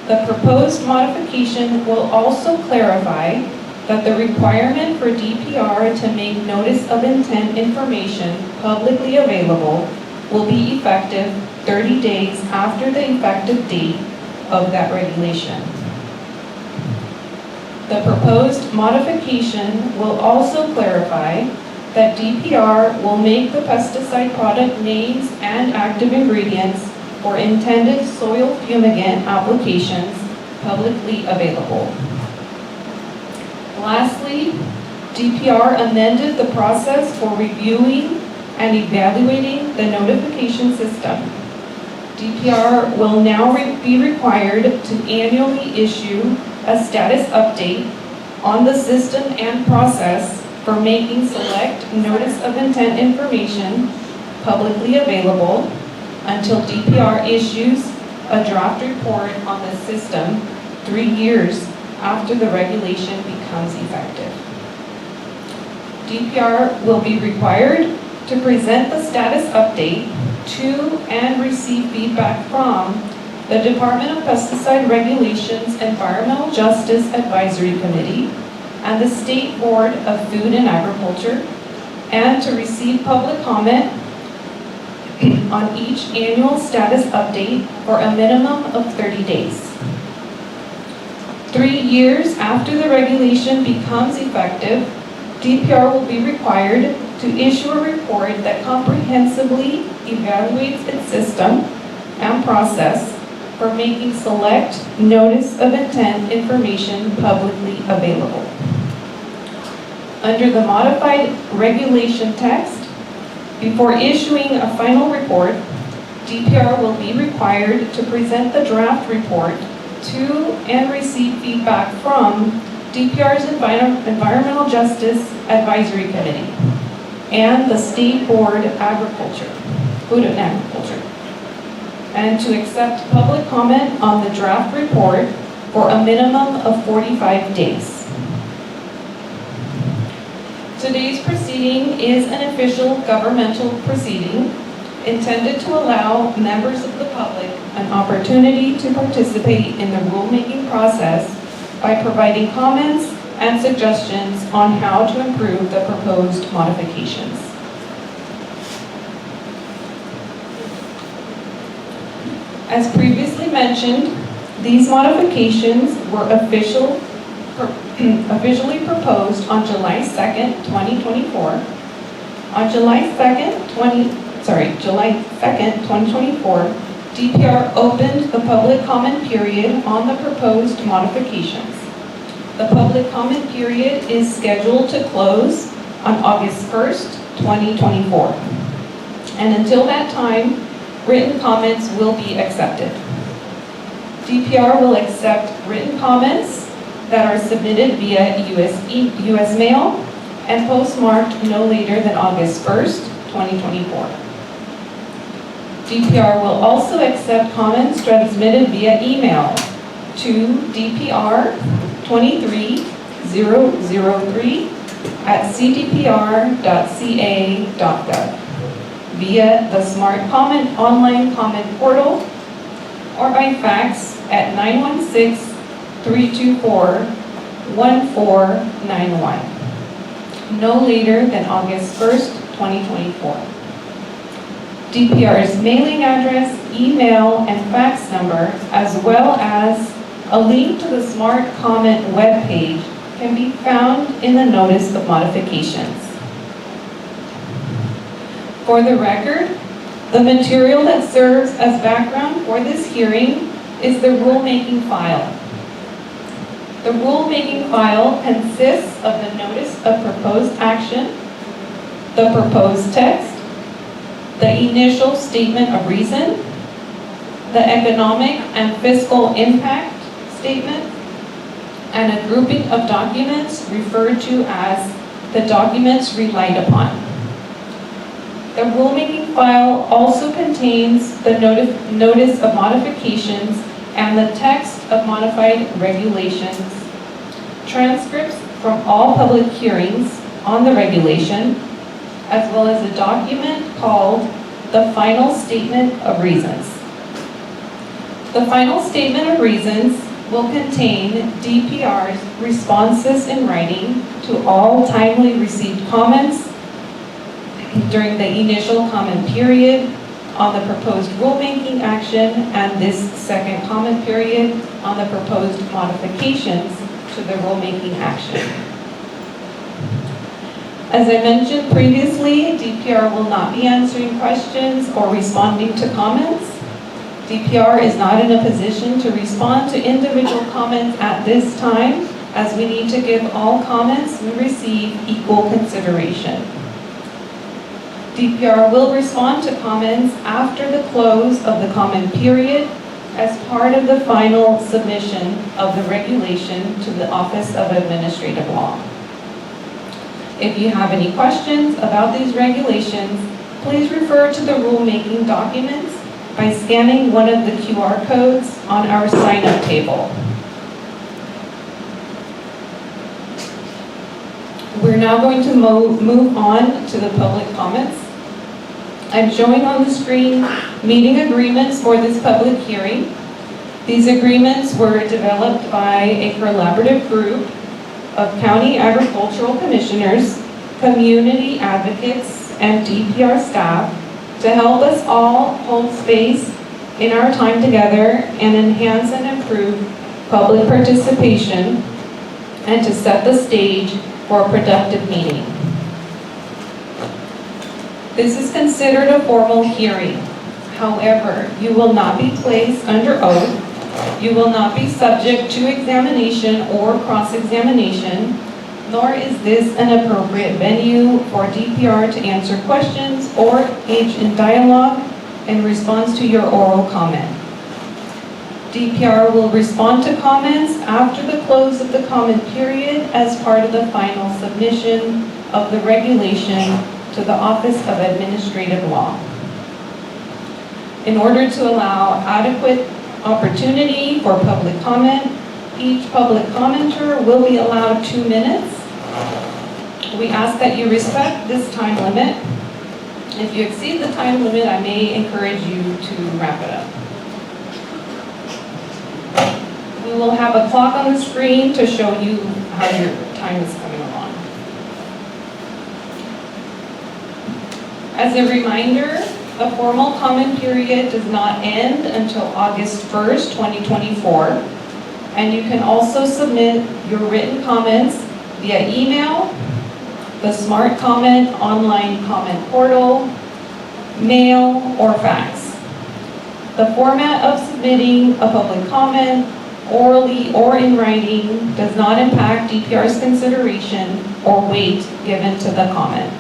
The proposed modification will also clarify that the requirement for DPR to make notice of intent information publicly available will be effective 30 days after the effective date of that regulation. The proposed modification will also clarify that DPR will make the pesticide product names and active ingredients for intended soil fumigant applications publicly available. Lastly, DPR amended the process for reviewing and evaluating the notification system. DPR will now be required to annually issue a status update on the system and process for making select notice of intent information publicly available until DPR issues a draft report on the system 3 years after the regulation becomes effective. DPR will be required to present the status update to and receive feedback from the Department of Pesticide Regulations Environmental Justice Advisory Committee and the State Board of Food and Agriculture, and to receive public comment on each annual status update for a minimum of 30 days. 3 years after the regulation becomes effective, DPR will be required to issue a report that comprehensively evaluates its system and process for making select notice of intent information publicly available. Under the modified regulation text, before issuing a final report, DPR will be required to present the draft report to and receive feedback from DPR's Environmental Justice Advisory Committee and the State Board of Agriculture, Food and Agriculture, and to accept public comment on the draft report for a minimum of 45 days. Today's proceeding is an official governmental proceeding intended to allow members of the public an opportunity to participate in the rulemaking process by providing comments and suggestions on how to improve the proposed modifications. As previously mentioned, these modifications were officially proposed on July 2nd, 2024. On July 2nd, 2024, DPR opened the public comment period on the proposed modifications. The public comment period is scheduled to close on August 1st, 2024. And until that time, written comments will be accepted. DPR will accept written comments that are submitted via US mail and postmarked no later than August 1st, 2024. DPR will also accept comments transmitted via email to dpr23003@cdpr.ca.gov via the Smart Comment online comment portal or by fax at 916-324-1491, no later than August 1st, 2024. DPR's mailing address, email, and fax number, as well as a link to the Smart Comment webpage, can be found in the notice of modifications. For the record, the material that serves as background for this hearing is the rulemaking file. The rulemaking file consists of the notice of proposed action, the proposed text, the initial statement of reason, the economic and fiscal impact statement, and a grouping of documents referred to as the documents relied upon. The rulemaking file also contains the notice of modifications and the text of modified regulations, transcripts from all public hearings on the regulation, as well as a document called the Final Statement of Reasons. The Final Statement of Reasons will contain DPR's responses in writing to all timely received comments during the initial comment period on the proposed rulemaking action and this second comment period on the proposed modifications to the rulemaking action. As I mentioned previously, DPR will not be answering questions or responding to comments. DPR is not in a position to respond to individual comments at this time, as we need to give all comments we receive equal consideration. DPR will respond to comments after the close of the comment period as part of the final submission of the regulation to the Office of Administrative Law. If you have any questions about these regulations, please refer to the rulemaking documents by scanning one of the QR codes on our sign-up table. We're now going to move on to the public comments. I'm showing on the screen meeting agreements for this public hearing. These agreements were developed by a collaborative group of county agricultural commissioners, community advocates, and DPR staff to help us all hold space in our time together and enhance and improve public participation and to set the stage for a productive meeting. This is considered a formal hearing. However, you will not be placed under oath. You will not be subject to examination or cross-examination, nor is this an appropriate venue for DPR to answer questions or engage in dialogue in response to your oral comment. DPR will respond to comments after the close of the comment period as part of the final submission of the regulation to the Office of Administrative Law. In order to allow adequate opportunity for public comment, each public commenter will be allowed 2 minutes. We ask that you respect this time limit. If you exceed the time limit, I may encourage you to wrap it up. We will have a clock on the screen to show you how your time is coming along. As a reminder, a formal comment period does not end until August 1st, 2024, and you can also submit your written comments via email, the Smart Comment online comment portal, mail, or fax. The format of submitting a public comment, orally or in writing, does not impact DPR's consideration or weight given to the comment.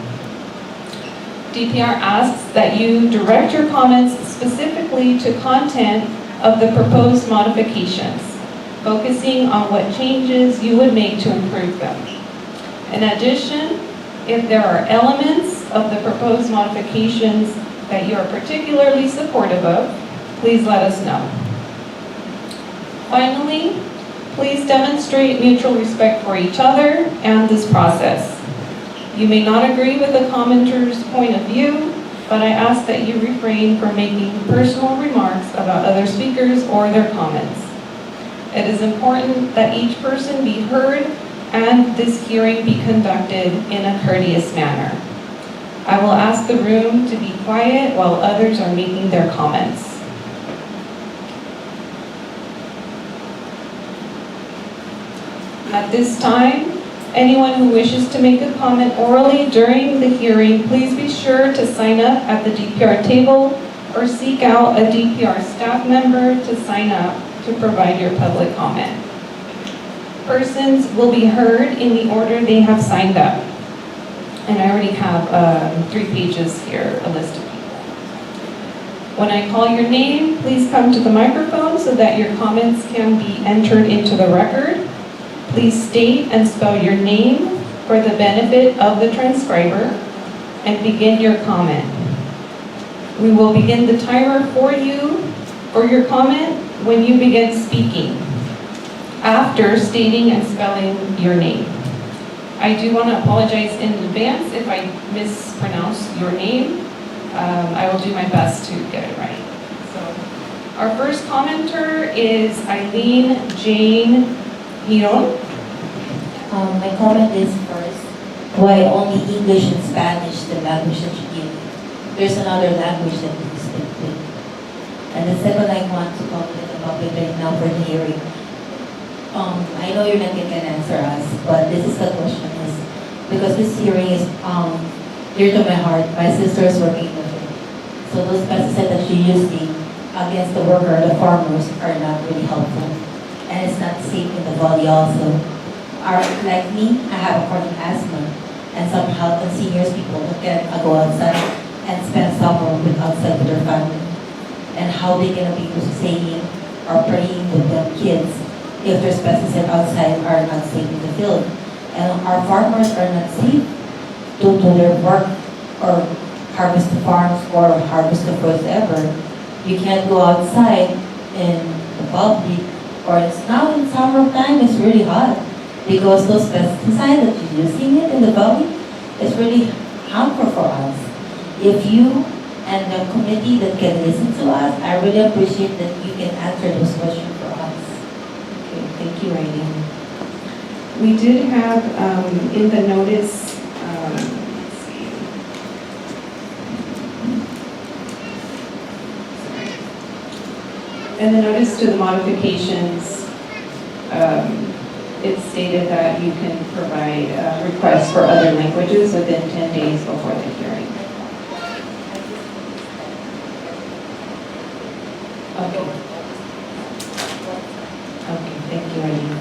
DPR asks that you direct your comments specifically to content of the proposed modifications, focusing on what changes you would make to improve them. In addition, if there are elements of the proposed modifications that you are particularly supportive of, please let us know. Finally, please demonstrate mutual respect for each other and this process. You may not agree with the commenter's point of view, but I ask that you refrain from making personal remarks about other speakers or their comments. It is important that each person be heard and this hearing be conducted in a courteous manner. I will ask the room to be quiet while others are making their comments. At this time, anyone who wishes to make a comment orally during the hearing, please be sure to sign up at the DPR table or seek out a DPR staff member to sign up to provide your public comment. Persons will be heard in the order they have signed up. And I already have 3 pages here, a list of people. When I call your name, please come to the microphone so that your comments can be entered into the record. Please state and spell your name for the benefit of the transcriber and begin your comment. We will begin the timer for you for your comment when you begin speaking, after stating and spelling your name. I do want to apologize in advance if I mispronounce your name. I will do my best to get it right. So, our first commenter is Eileen Jane Hiron. My comment is first, why only English and Spanish, the language that you give? There's another language that you speak with. And the second, I want to comment about it right now for the hearing. I know you're not going to answer us, but this is the question is, because this hearing is dear to my heart. My sister is working with it. So those pesticides that you're using against the worker, the farmers, are not really helpful. And it's not safe in the body also. Like me, I have a chronic asthma, and some health and seniors people that can go outside and spend summer outside with their family. And how they gonna be saying or praying with them kids if there's pesticides outside are not safe in the field. And our farmers are not safe to do their work or harvest the farms or harvest the fruits ever. You can't go outside in the public, or it's now in summertime, it's really hot because those pesticides that you're using it in the public is really harmful for us. If you and the committee that can listen to us, I really appreciate that you can answer those questions for us. Okay, thank you, Rainey. We did have in the notice, let's see. In the notice to the modifications, it stated that you can provide requests for other languages within 10 days before the hearing. Okay. Okay, thank you, Rainey.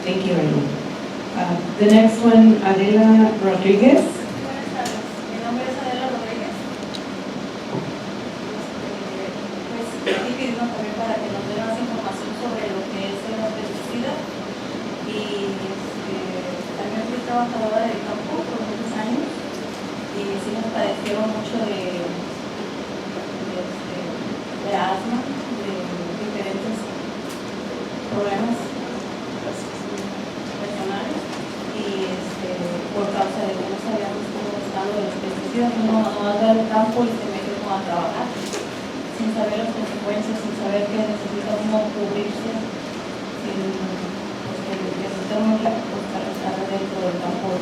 Thank you, Rainey. The next one, Adela Rodriguez. Mi nombre es Adela Rodríguez. Pues aquí pedimos también para que nos den más información sobre lo que es el pesticida. Y también fui trabajadora del campo por muchos años y sí nos padecieron mucho de asma, de diferentes problemas personales. Y por causa de que no sabíamos cómo estaban los pesticidas, uno anda al campo y se mete como a trabajar sin saber las consecuencias, sin saber que necesita uno cubrirse, sin que necesita uno estar dentro del campo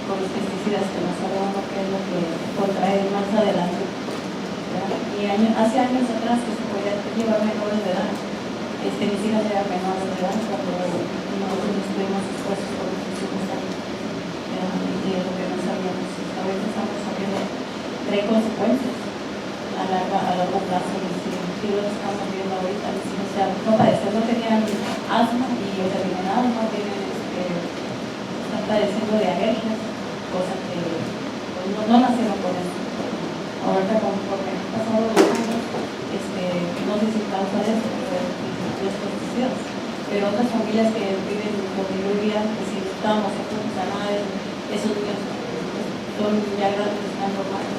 con los pesticidas, que no sabe uno qué es lo que contrae más adelante. Y hace años atrás que se podía llevar menores de edad, mis hijas eran menores de edad cuando nosotros estuvimos expuestos por los pesticidas. Y es lo que no sabíamos. A veces estamos sabiendo, trae consecuencias a largo plazo. Y si lo estamos viendo ahorita, no padecen, no tenían asma y terminaron, no tienen, están padeciendo de alergias, cosas que pues, no nacieron con eso. Ahorita conforme han pasado los años, no sé si causa de eso, los pesticidas. Pero otras familias que viven donde yo vivía, que si estábamos expuestos a nada, esos niños son ya grandes, están normales,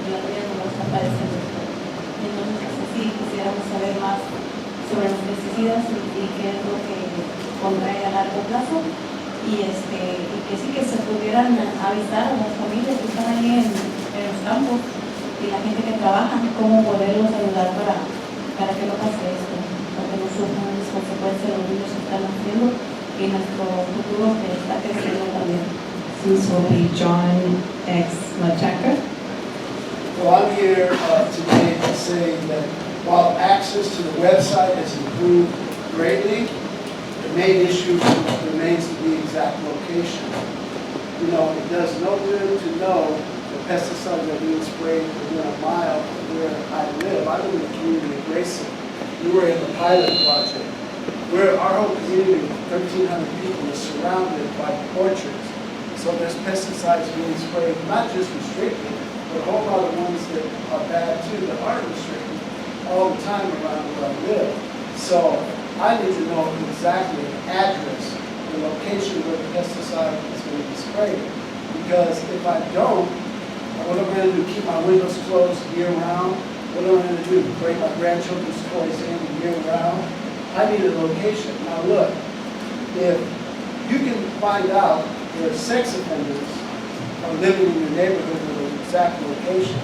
la vida no los está padeciendo. Entonces, sí, quisiéramos saber más sobre los pesticidas y qué es lo que contrae a largo plazo. Y que sí que se pudieran avisar a las familias que están ahí en los campos y la gente que trabaja, cómo poderlos ayudar para que no pase esto, para que no sufran las consecuencias de los niños que están haciendo y nuestro futuro que está creciendo también. This will be John X. Machaca. Well, I'm here today to say that while access to the website has improved greatly, the main issue remains the exact location. You know, it does no good to know the pesticides are being sprayed within a mile of where I live. I live in the community of Grayson. We were in the pilot project, where our whole community of 1,300 people is surrounded by orchards. So there's pesticides being sprayed, not just restricted, but a whole lot of ones that are bad too, that aren't restricted all the time around where I live. So I need to know exactly the address, the location where the pesticide is going to be sprayed. Because if I don't, what am I going to do? Keep my windows closed year round? What am I going to do? Break my grandchildren's toys in year round? I need a location. Now look, if you can find out where sex offenders are living in your neighborhood with an exact location,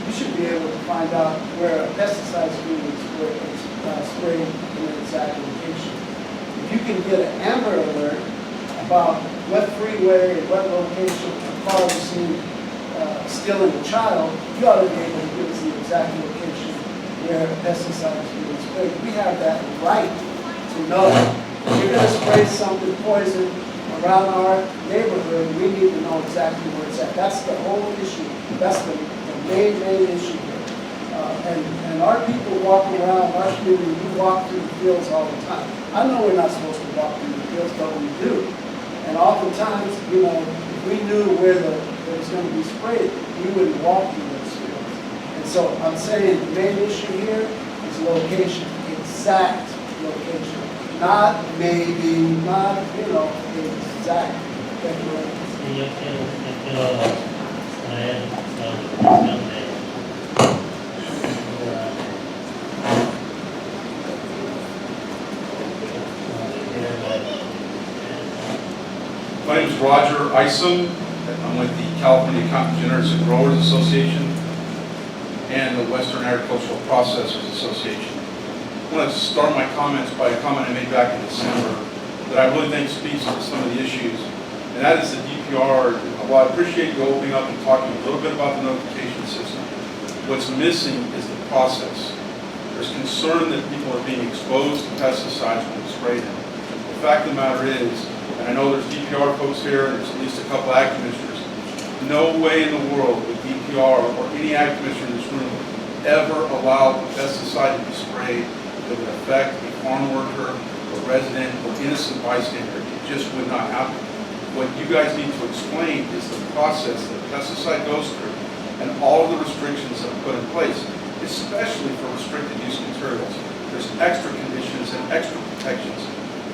you should be able to find out where a pesticide is being sprayed in an exact location. If you can get an Amber Alert about what freeway or what location a car was seen stealing a child, you ought to be able to give us the exact location where pesticides are being sprayed. We have that right to know. If you're going to spray something poison around our neighborhood, we need to know exactly where it's at. That's the whole issue. That's the main issue here. And our people walk around, our community, we walk through the fields all the time. I know we're not supposed to walk through the fields, but we do. And oftentimes, if we knew where it was going to be sprayed, we wouldn't walk through those fields. And so I'm saying the main issue here is location, exact location. Not maybe, not, exact. Thank you very much. Sí, yo quiero traer la discusión de My name is Roger Isom. I'm with the California Cotton Generators and Growers Association and the Western Agricultural Processors Association. I want to start my comments by a comment I made back in December that I really think speaks to some of the issues, and that is the DPR. While I appreciate you opening up and talking a little bit about the notification system, what's missing is the process. There's concern that people are being exposed to pesticides when they spray them. The fact of the matter is, and I know there's DPR folks here, and there's at least a couple ag commissioners, no way in the world would DPR or any ag commissioner in this room ever allow the pesticide to be sprayed that would affect a farm worker, a resident, or innocent bystander. It just would not happen. What you guys need to explain is the process that pesticide goes through and all of the restrictions that are put in place, especially for restricted use materials. There's extra conditions and extra protections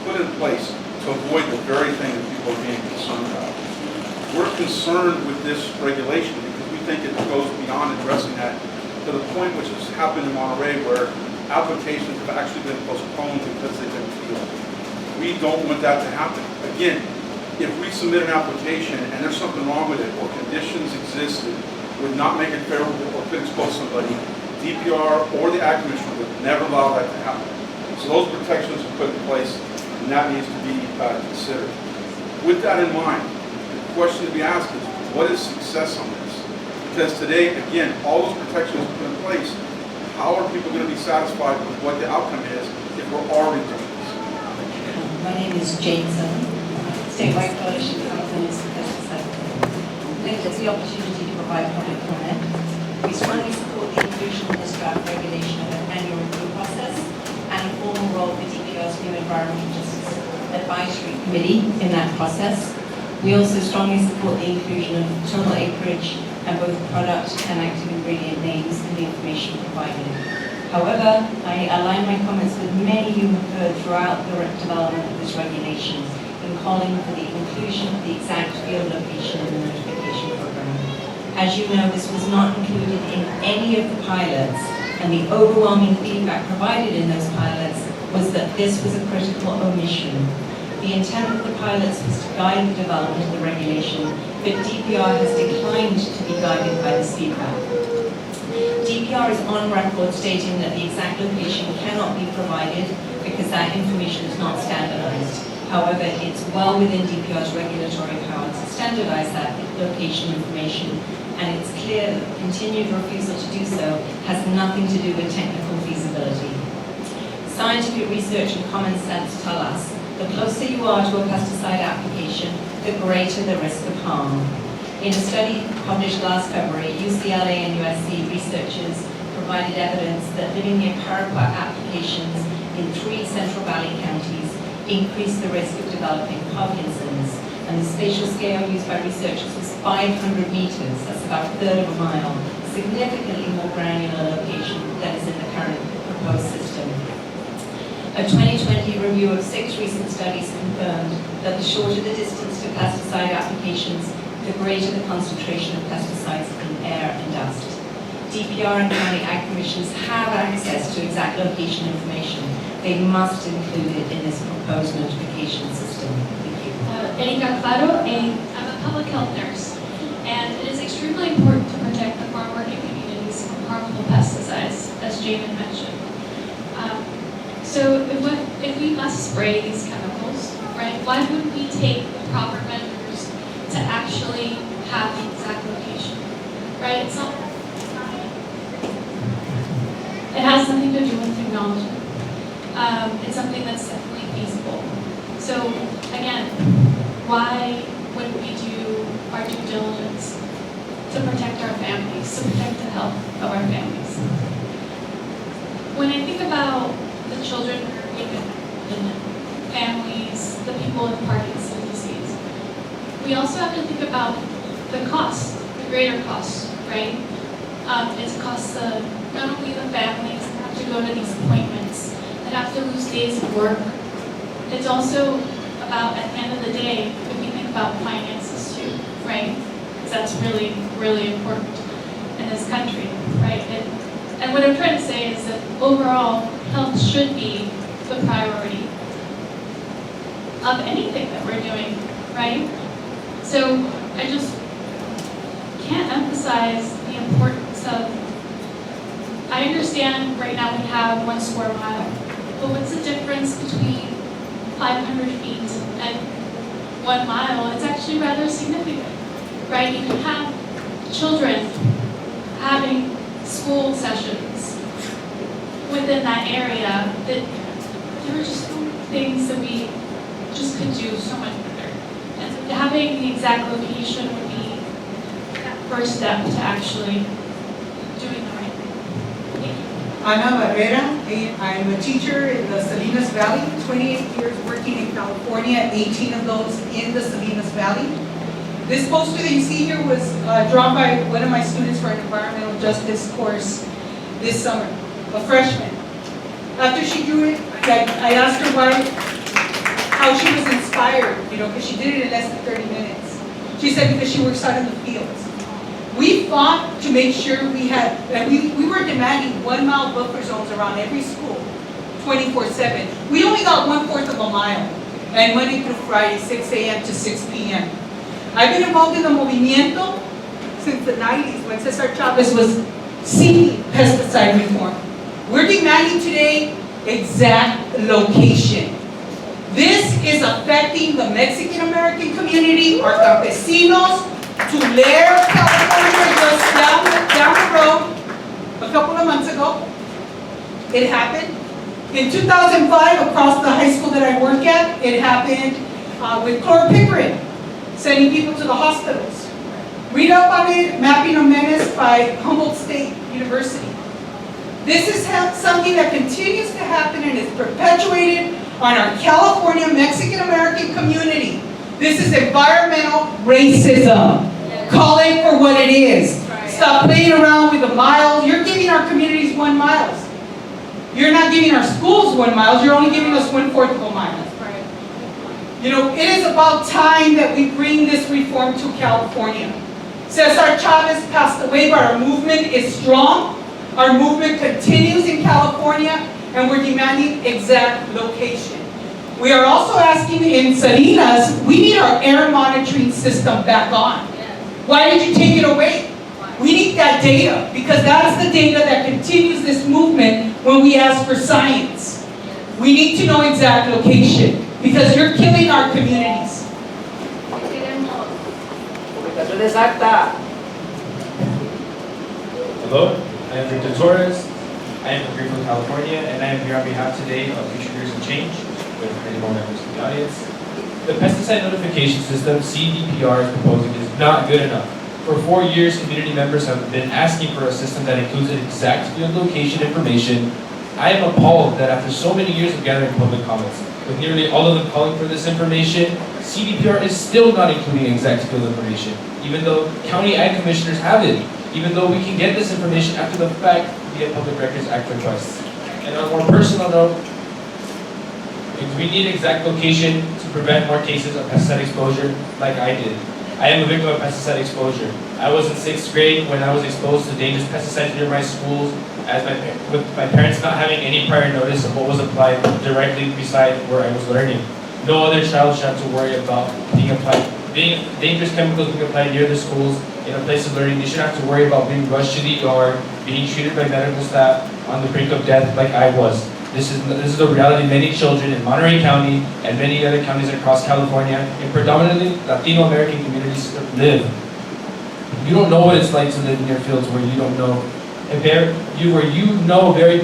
put in place to avoid the very thing that people are being concerned about. We're concerned with this regulation because we think it goes beyond addressing that to the point which has happened in Monterey where applications have actually been postponed because they've been appealed. We don't want that to happen. Again, if we submit an application and there's something wrong with it or conditions exist that would not make it favorable or could expose somebody, DPR or the ag commissioner would never allow that to happen. So those protections are put in place and that needs to be considered. With that in mind, the question to be asked is, what is success on this? Because today, again, all those protections are put in place. How are people going to be satisfied with what the outcome is if we're already doing this? My name is Jason, Statewide Coalition for Companies for Pesticide. Thank you for the opportunity to provide public comment. We strongly support the inclusion in this draft regulation of an annual review process and a formal role for DPR's new Environmental Justice Advisory Committee in that process. We also strongly support the inclusion of total acreage and both product and active ingredient names in the information provided. However, I align my comments with many you have heard throughout the development of this regulation in calling for the inclusion of the exact field location in the notification program. As you know, this was not included in any of the pilots, and the overwhelming feedback provided in those pilots was that this was a critical omission. The intent of the pilots was to guide the development of the regulation, but DPR has declined to be guided by this feedback. DPR is on record stating that the exact location cannot be provided because that information is not standardized. However, it's well within DPR's regulatory power to standardize that location information, and it's clear that the continued refusal to do so has nothing to do with technical feasibility. Scientific research and common sense tell us the closer you are to a pesticide application, the greater the risk of harm. In a study published last February, UCLA and USC researchers provided evidence that living near paraquat applications in 3 Central Valley counties increased the risk of developing Parkinson's. And the spatial scale used by researchers was 500 meters, that's about a third of a mile, significantly more granular location than is in the current proposed system. A 2020 review of 6 recent studies confirmed that the shorter the distance to pesticide applications, the greater the concentration of pesticides in air and dust. DPR and county ag commissions have access to exact location information. They must include it in this proposed notification system. Thank you. Erika Claro, I'm a public health nurse, and it is extremely important to protect the farm working communities from harmful pesticides, as Jamin mentioned. So if we must spray these chemicals, right, why wouldn't we take the proper measures to actually have the exact location? right? It has something to do with technology. It's something that's definitely feasible. So again, why wouldn't we do our due diligence to protect our families, to protect the health of our families? When I think about the children in families, the people with Parkinson's disease, we also have to think about the cost, the greater cost, right? It's a cost to not only the families that have to go to these appointments, that have to lose days of work. It's also about, at the end of the day, if we think about finances too, right? Because that's really, really important in this country, right? And what I'm trying to say is that overall, health should be the priority of anything that we're doing, right? So I just can't emphasize the importance of, I understand right now we have 1 square mile, but what's the difference between 500 feet and 1 mile? It's actually rather significant, right? You can have children having school sessions within that area, that there are just so many things that we just could do so much better. And having the exact location would be that first step to actually doing the right thing. Thank you. Ana Barrera, I'm a teacher in the Salinas Valley, 28 years working in California, 18 of those in the Salinas Valley. This poster that you see here was drawn by one of my students for an environmental justice course this summer, a freshman. After she drew it, I asked her how she was inspired, because she did it in less than 30 minutes. She said because she works out in the fields. We fought to make sure we had, and we were demanding 1 mile buffer zones around every school, 24/7. We only got 1/4 of a mile, and Monday through Friday, 6 a.m. to 6 p.m. I've been involved in the movimiento since the 90s when Cesar Chavez was seeking pesticide reform. We're demanding today exact location. This is affecting the Mexican-American community, our campesinos, Tulare, California, just down the road, a couple of months ago. It happened. In 2005, across the high school that I work at, it happened with chlorpickrin, sending people to the hospitals. Read up on it, Mapping a Menace by Humboldt State University. This is something that continues to happen and is perpetuated on our California Mexican-American community. This is environmental racism. Call it for what it is. Stop playing around with the miles. You're giving our communities 1 mile. You're not giving our schools 1 mile. You're only giving us 1/4 of a mile. It is about time that we bring this reform to California. Cesar Chavez passed away, but our movement is strong. Our movement continues in California, and we're demanding exact location. We are also asking in Salinas, we need our air monitoring system back on. Why did you take it away? We need that data, because that's the data that continues this movement when we ask for science. We need to know exact location, because you're killing our communities. Hello, I am Victor Torres. I am from Greenville, California, and I am here on behalf today of Future Years of Change, with many more members of the audience. The pesticide notification system CDPR is proposing is not good enough. For 4 years, community members have been asking for a system that includes an exact field location information. I am appalled that after so many years of gathering public comments, with nearly all of them calling for this information, CDPR is still not including exact field information, even though county ag commissioners have it, even though we can get this information after the fact via Public Records Act requests. And on a more personal note, we need exact location to prevent more cases of pesticide exposure like I did. I am a victim of pesticide exposure. I was in 6th grade when I was exposed to dangerous pesticides near my schools, with my parents not having any prior notice of what was applied directly beside where I was learning. No other child should have to worry about being dangerous chemicals being applied near the schools in a place of learning. They shouldn't have to worry about being rushed to the ER, being treated by medical staff on the brink of death like I was. This is the reality many children in Monterey County and many other counties across California, in predominantly Latino American communities live. You don't know what it's like to live near fields where you don't know, where you know very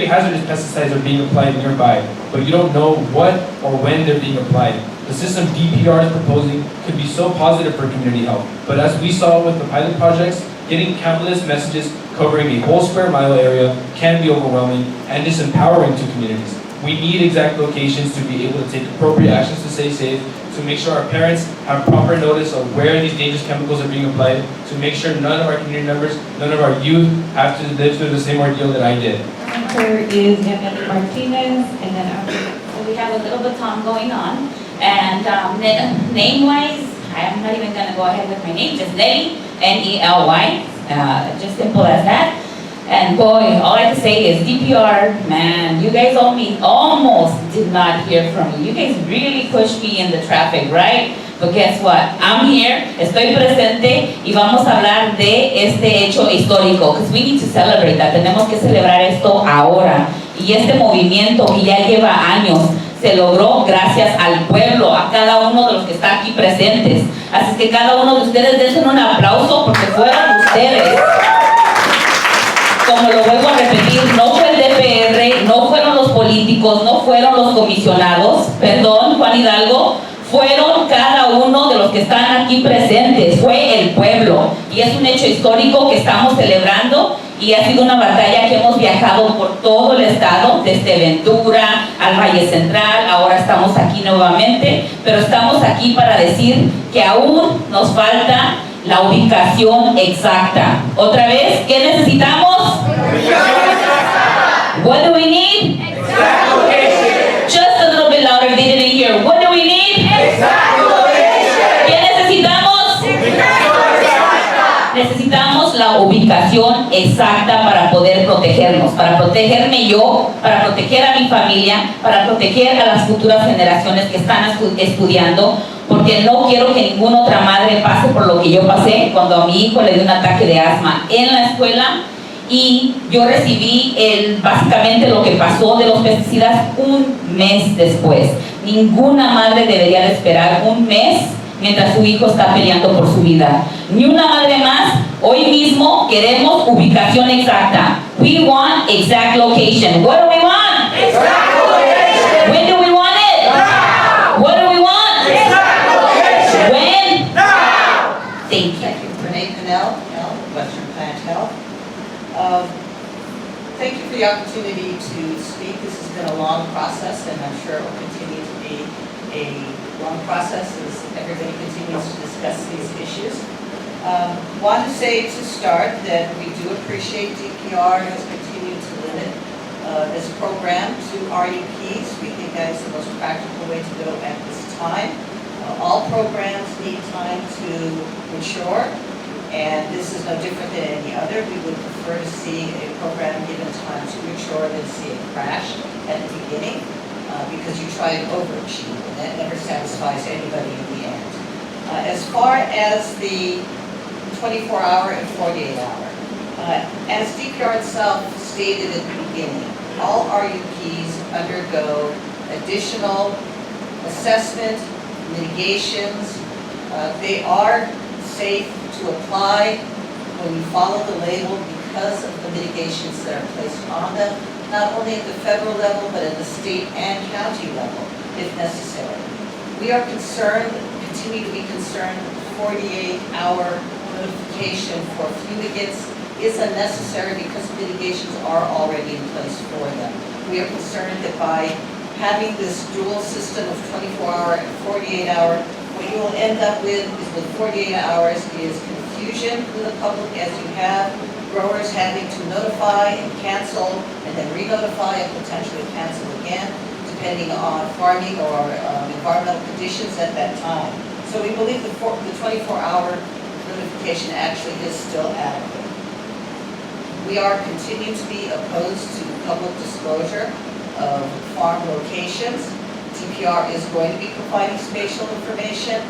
hazardous pesticides are being applied nearby, but you don't know what or when they're being applied. The system DPR is proposing could be so positive for community health, but as we saw with the pilot projects, getting countless messages covering a whole square mile area can be overwhelming and disempowering to communities. We need exact locations to be able to take appropriate actions to stay safe, to make sure our parents have proper notice of where these dangerous chemicals are being applied, to make sure none of our community members, none of our youth have to live through the same ordeal that I did. Answer is Yamile Martinez, and then after. We have a little baton going on, and name-wise, I'm not even gonna go ahead with my name, just Nelly, N-E-L-Y, just simple as that. And boy, all I can say is DPR, man, you guys almost did not hear from me. You guys really pushed me in the traffic, right? But guess what? I'm here, estoy presente, y vamos a hablar de este hecho histórico, because we need to celebrate that. Tenemos que celebrar esto ahora. Y este movimiento que ya lleva años se logró gracias al pueblo, a cada uno de los que está aquí presentes. Así que cada uno de ustedes dense un aplauso porque fueron ustedes. Como lo vuelvo a repetir, no fue el DPR, no fueron los políticos, no fueron los comisionados, perdón, Juan Hidalgo, fueron cada uno de los que están aquí presentes, fue el pueblo. Y es un hecho histórico que estamos celebrando y ha sido una batalla que hemos viajado por todo el estado, desde Ventura al Valle Central, ahora estamos aquí nuevamente, pero estamos aquí para decir que aún nos falta la ubicación exacta. Otra vez, ¿qué necesitamos? What do we need? Exact location. Just a little bit louder, they didn't hear. What do we need? Exact location. ¿Qué necesitamos? Necesitamos la ubicación exacta para poder protegernos, para protegerme yo, para proteger a mi familia, para proteger a las futuras generaciones que están estudiando, porque no quiero que ninguna otra madre pase por lo que yo pasé cuando a mi hijo le dio un ataque de asma en la escuela y yo recibí básicamente lo que pasó de los pesticidas un mes después. Ninguna madre debería de esperar un mes mientras su hijo está peleando por su vida. Ni una madre más. Hoy mismo queremos ubicación exacta. We want exact location. What do we want? Exact location. When do we want it? Now. What do we want? Exact location. When? Now. Thank you. Thank you. Renee Pinnell, Western Plant Health. Thank you for the opportunity to speak. This has been a long process, and I'm sure it will continue to be a long process as everybody continues to discuss these issues. Want to say to start that we do appreciate DPR has continued to limit this program to RUPs. We think that is the most practical way to go at this time. All programs need time to mature, and this is no different than any other. We would prefer to see a program given time to mature than see it crash at the beginning, because you try and overachieve, and that never satisfies anybody in the end. As far as the 24-hour and 48-hour, as DPR itself stated at the beginning, all RUPs undergo additional assessment, mitigations. They are safe to apply when you follow the label because of the mitigations that are placed on them, not only at the federal level, but at the state and county level, if necessary. We are concerned, continue to be concerned, that the 48-hour notification for fumigants is unnecessary because mitigations are already in place for them. We are concerned that by having this dual system of 24-hour and 48-hour, what you will end up with is 48 hours is confusion with the public, as you have growers having to notify and cancel and then re-notify and potentially cancel again, depending on farming or environmental conditions at that time. So we believe the 24-hour notification actually is still adequate. We are continuing to be opposed to public disclosure of farm locations. DPR is going to be providing spatial information.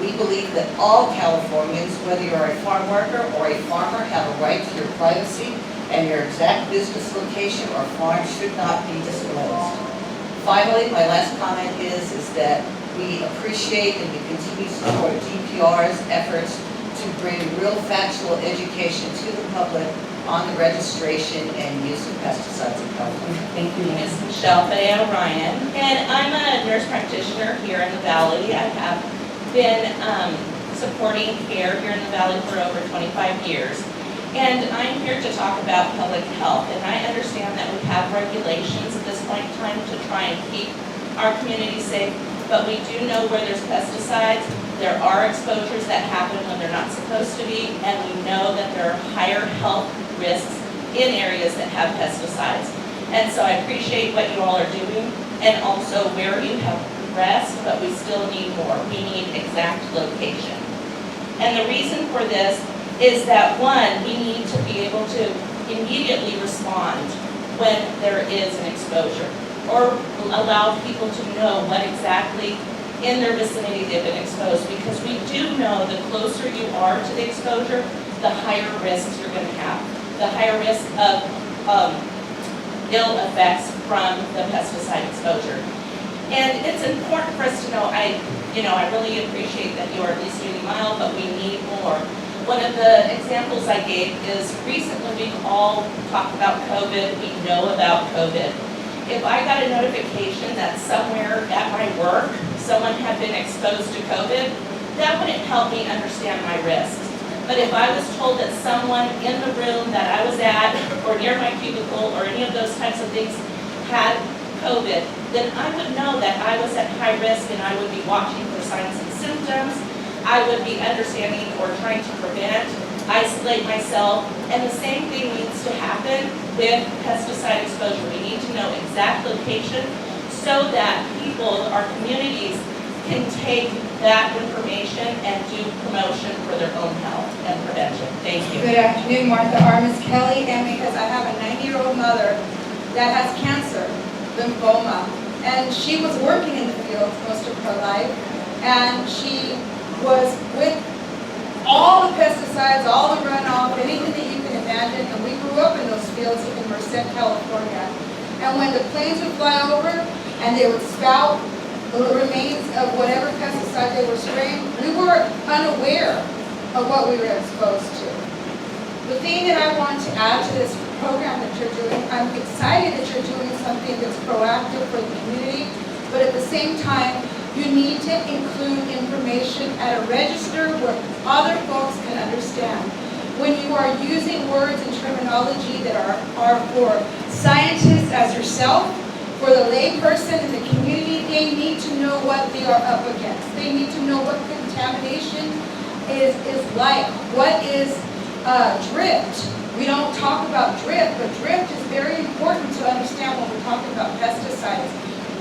We believe that all Californians, whether you're a farm worker or a farmer, have a right to your privacy, and your exact business location or farm should not be disclosed. Finally, my last comment is that we appreciate and we continue to support DPR's efforts to to bring real factual education to the public on the registration and use of pesticides in California. Thank you. My name is Michelle Fedea-Ryan, and I'm a nurse practitioner here in the Valley. I have been supporting care here in the Valley for over 25 years. And I'm here to talk about public health, and I understand that we have regulations at this point in time to try and keep our community safe, but we do know where there's pesticides, there are exposures that happen when they're not supposed to be, and we know that there are higher health risks in areas that have pesticides. And so I appreciate what you all are doing, and also where you have progressed, but we still need more. We need exact location. And the reason for this is that, one, we need to be able to immediately respond when there is an exposure, or allow people to know what exactly in their vicinity they've been exposed, because we do know the closer you are to the exposure, the higher risks you're going to have, the higher risk of ill effects from the pesticide exposure. And it's important for us to know, I really appreciate that you are at least doing a mile, but we need more. One of the examples I gave is recently we've all talked about COVID, we know about COVID. If I got a notification that somewhere at my work, someone had been exposed to COVID, that wouldn't help me understand my risks. But if I was told that someone in the room that I was at, or near my cubicle, or any of those types of things had COVID, then I would know that I was at high risk, and I would be watching for signs and symptoms. I would be understanding or trying to prevent, isolate myself, and the same thing needs to happen with pesticide exposure. We need to know exact location so that people, our communities, can take that information and do promotion for their own health and prevention. Thank you. Good afternoon, Martha Armas Kelly, and because I have a 90-year-old mother that has cancer, lymphoma, and she was working in the field most of her life, and she was with all the pesticides, all the runoff, anything that you can imagine, and we grew up in those fields in Merced, California. And when the planes would fly over and they would spout the remains of whatever pesticide they were spraying, we were unaware of what we were exposed to. The thing that I want to add to this program that you're doing, I'm excited that you're doing something that's proactive for the community, but at the same time, you need to include information at a register where other folks can understand. When you are using words and terminology that are for scientists as yourself, for the lay person in the community, they need to know what they are up against. They need to know what contamination is like. What is drift? We don't talk about drift, but drift is very important to understand when we're talking about pesticides.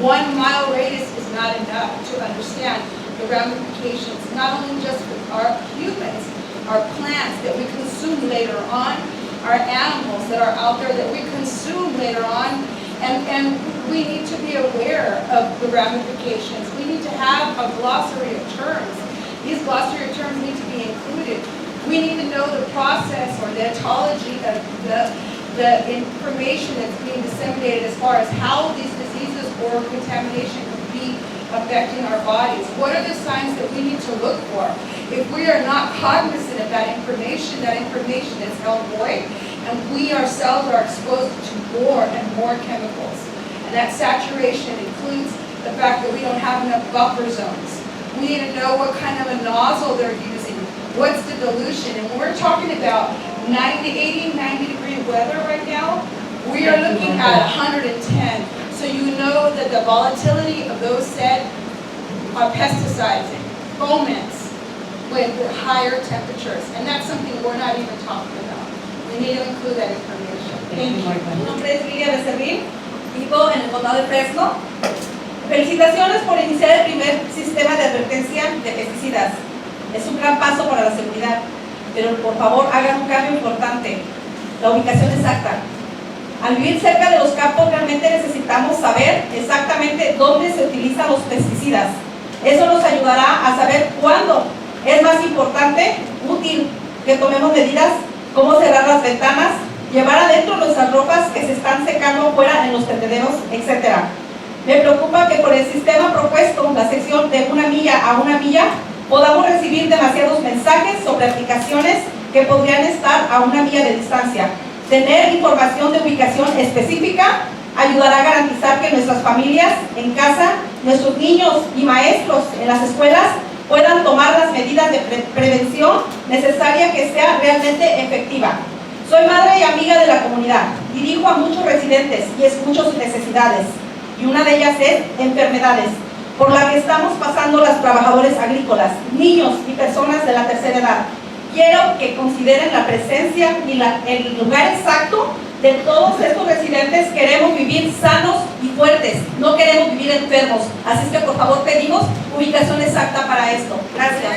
1 mile radius is not enough to understand the ramifications, not only just with our humans, our plants that we consume later on, our animals that are out there that we consume later on, and we need to be aware of the ramifications. We need to have a glossary of terms. These glossary of terms need to be included. We need to know the process or the etiology of the information that's being disseminated as far as how these diseases or contamination could be affecting our bodies. What are the signs that we need to look for? If we are not cognizant of that information is held void, and we ourselves are exposed to more and more chemicals. And that saturation includes the fact that we don't have enough buffer zones. We need to know what kind of a nozzle they're using. What's the dilution? And when we're talking about 90 degree weather right now, we are looking at 110. So you know that the volatility of those said are pesticides, foments with higher temperatures. And that's something we're not even talking about. We need to include that information. Thank you. Mi nombre es Lidia Becerril, vivo en el condado de Fresno. Felicitaciones por iniciar el primer sistema de advertencia de pesticidas. Es un gran paso para la seguridad, pero por favor hagan un cambio importante, la ubicación exacta. Al vivir cerca de los campos realmente necesitamos saber exactamente dónde se utilizan los pesticidas. Eso nos ayudará a saber cuándo es más importante, útil que tomemos medidas, cómo cerrar las ventanas, llevar adentro nuestras ropas que se están secando fuera en los tendederos, etc. Me preocupa que por el sistema propuesto, la sección de 1 milla a 1 milla, podamos recibir demasiados mensajes sobre aplicaciones que podrían estar a una milla de distancia. Tener información de ubicación específica ayudará a garantizar que nuestras familias en casa, nuestros niños y maestros en las escuelas puedan tomar las medidas de prevención necesarias que sea realmente efectiva. Soy madre y amiga de la comunidad, dirijo a muchos residentes y escucho sus necesidades, y una de ellas es enfermedades, por la que estamos pasando las trabajadoras agrícolas, niños y personas de la tercera edad. Quiero que consideren la presencia y el lugar exacto de todos estos residentes. Queremos vivir sanos y fuertes, no queremos vivir enfermos. Así es que por favor pedimos ubicación exacta para esto. Gracias.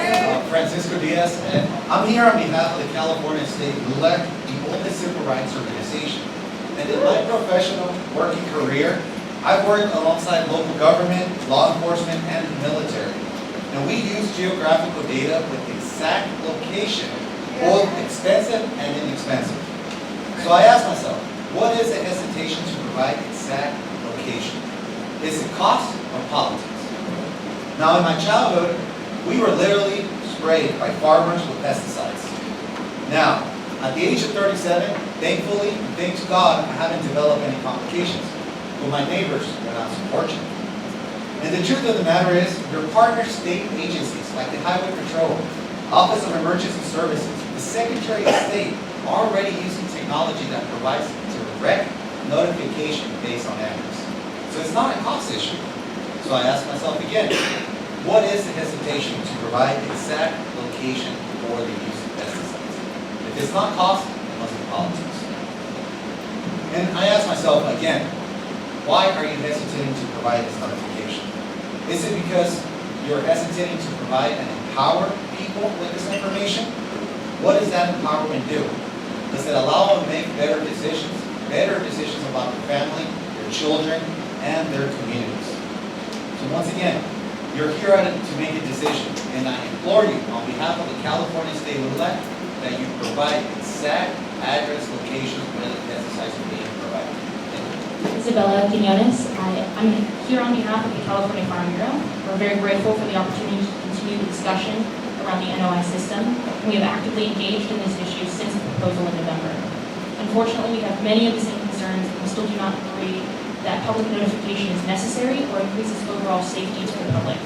Francisco Diaz, and I'm here on behalf of the California State LULAC, the oldest civil rights organization. And in my professional working career, I've worked alongside local government, law enforcement, and the military. And we use geographical data with exact location, both expensive and inexpensive. So I asked myself, what is the hesitation to provide exact location? Is it cost or politics? Now in my childhood, we were literally sprayed by farmers with pesticides. Now, at the age of 37, thankfully, and thanks to God, I haven't developed any complications. But my neighbors were not so fortunate. And the truth of the matter is, your partner state agencies like the Highway Patrol, Office of Emergency Services, the Secretary of State are already using technology that provides direct notification based on address. So it's not a cost issue. So I asked myself again, what is the hesitation to provide exact location for the use of pesticides? If it's not cost, it must be politics. And I asked myself again, why are you hesitating to provide this notification? Is it because you're hesitating to provide and empower people with this information? What does that empowerment do? Does it allow them to make better decisions about their family, their children, and their communities? So once again, you're here to make a decision, and I implore you on behalf of the California State LULAC that you provide exact address locations where the pesticides are being provided. Isabella Quinones. I'm here on behalf of the California Farm Bureau. We're very grateful for the opportunity to continue the discussion around the NOI system, and we have actively engaged in this issue since the proposal in November. Unfortunately, we have many of the same concerns, and we still do not agree that public notification is necessary or increases overall safety to the public.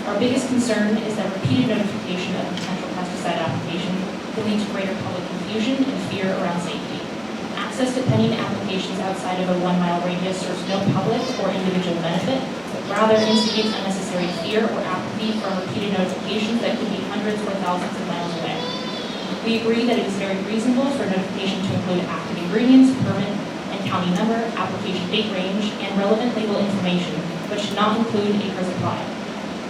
Our biggest concern is that repeated notification of a potential pesticide application can lead to greater public confusion and fear around safety. Access to pending applications outside of a 1 mile radius serves no public or individual benefit, but rather instigates unnecessary fear or apathy from repeated notifications that could be hundreds or thousands of miles away. We agree that it is very reasonable for notification to include active ingredients, permit and county number, application date range, and relevant legal information, but should not include acres applied.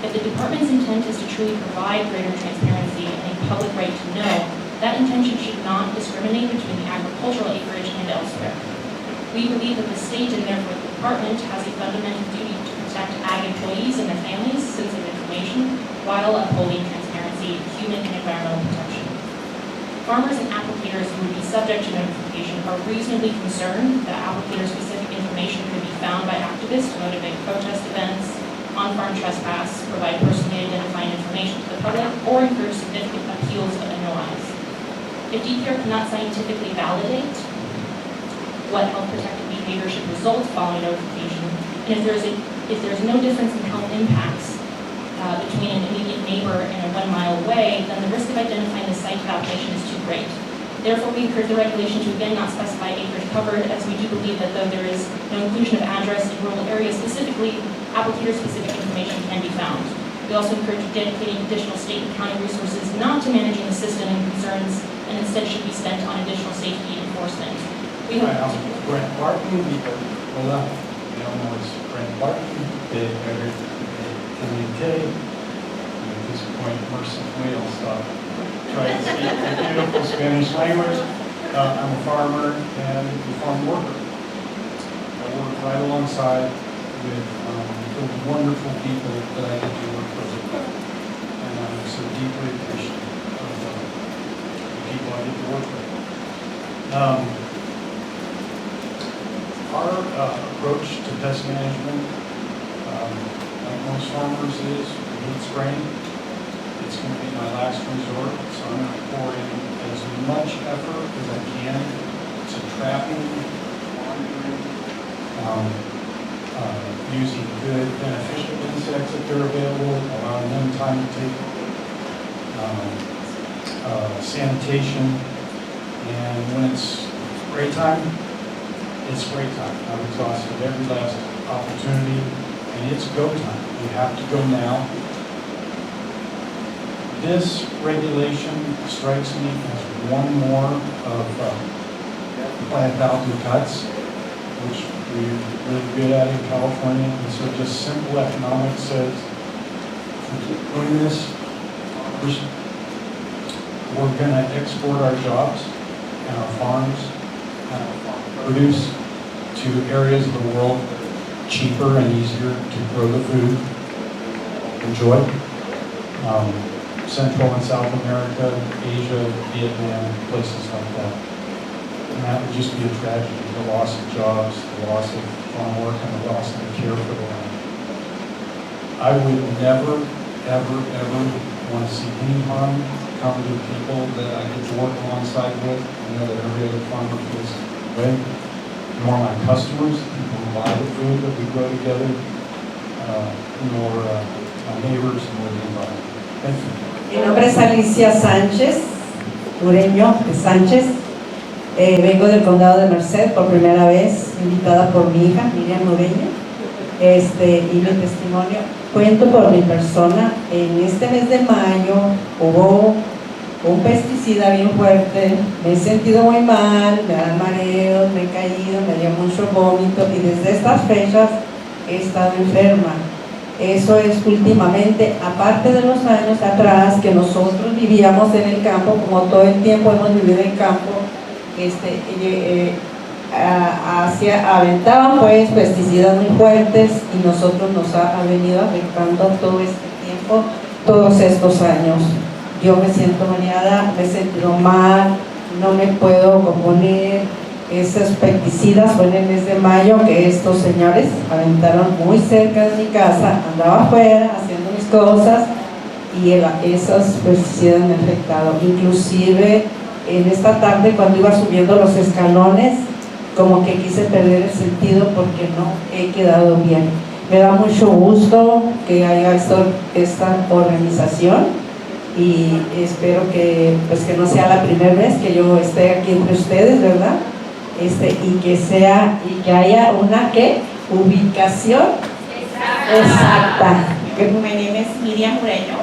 If the department's intent is to truly provide greater transparency and a public right to know, that intention should not discriminate between the agricultural acreage and elsewhere. We believe that the state and therefore the department has a fundamental duty to protect ag employees and their families' sensitive information while upholding transparency, human and environmental protection. Farmers and applicators who would be subject to notification are reasonably concerned that applicator-specific information could be found by activists to motivate protest events, on-farm trespass, provide personally identifying information to the public, or encourage significant appeals of NOIs. If DPR cannot scientifically validate what health protective behavior should result following notification, and if there's no difference in health impacts between an immediate neighbor and a 1 mile away, then the risk of identifying the site of application is too great. Therefore, we encourage the regulation to again not specify acreage covered, as we do believe that though there is no inclusion of address in rural areas specifically, applicator-specific information can be found. We also encourage dedicating additional state and county resources not to managing the system and concerns, and instead should be spent on additional safety enforcement. We Hi, I'm Brent Barton. Hola, mi nombre es Brent Barton de Carnegie. At this point, mercifully, I'll stop trying to speak the beautiful Spanish language. I'm a farmer and a farm worker. I work right alongside with those wonderful people that I get to work with. And I'm so deeply appreciative of the people I get to work with. Our approach to pest management, like most farmers, is we hate spraying. It's It's going to be my last resort, so I'm going to pour in as much effort as I can to trapping, monitoring, using good beneficial insects if they're available, allowing them time to take, sanitation, and when it's spray time, it's spray time. I've exhausted every last opportunity, and it's go time. We have to go now. This regulation strikes me as one more of plant boundary cuts, which we're really good at in California. And so just simple economics says, if we keep doing this, we're going to export our jobs and our farms and our farm produce to areas of the world that are cheaper and easier to grow the food, enjoy. Central and South America, Asia, Vietnam, places like that. And that would just be a tragedy, the loss of jobs, the loss of farm work, and the loss of the care for the land. I would never, ever, ever want to see any harm come to people that I get to work alongside with. I know that every other farmer feels the way, nor my customers, people who buy the food that we grow together, nor my neighbors, nor the environment. Thank you. Mi nombre es Alicia Sánchez, Ureño de Sánchez. Vengo del condado de Merced por primera vez, invitada por mi hija, Miriam Ureño. Y mi testimonio, cuento por mi persona. En este mes de mayo hubo un pesticida bien fuerte. Me he sentido muy mal, me dan mareos, me he caído, me dio mucho vómito y desde estas fechas he estado enferma. Eso es últimamente, aparte de los años atrás que nosotros vivíamos en el campo, como todo el tiempo hemos vivido en campo, aventaban pues pesticidas muy fuertes y nosotros nos ha venido afectando todo este tiempo, todos estos años. Yo me siento mareada, me he sentido mal, no me puedo componer. Esos pesticidas fue en el mes de mayo que estos señores aventaron muy cerca de mi casa, andaba afuera haciendo mis cosas y esos pesticidas me han afectado. Inclusive en esta tarde cuando iba subiendo los escalones, como que quise perder el sentido porque no he quedado bien. Me da mucho gusto que haya esta organización y espero que, pues, que no sea la primera vez que yo esté aquí entre ustedes, ¿verdad? Y que haya una ubicación exacta. My name is Miriam Ureño,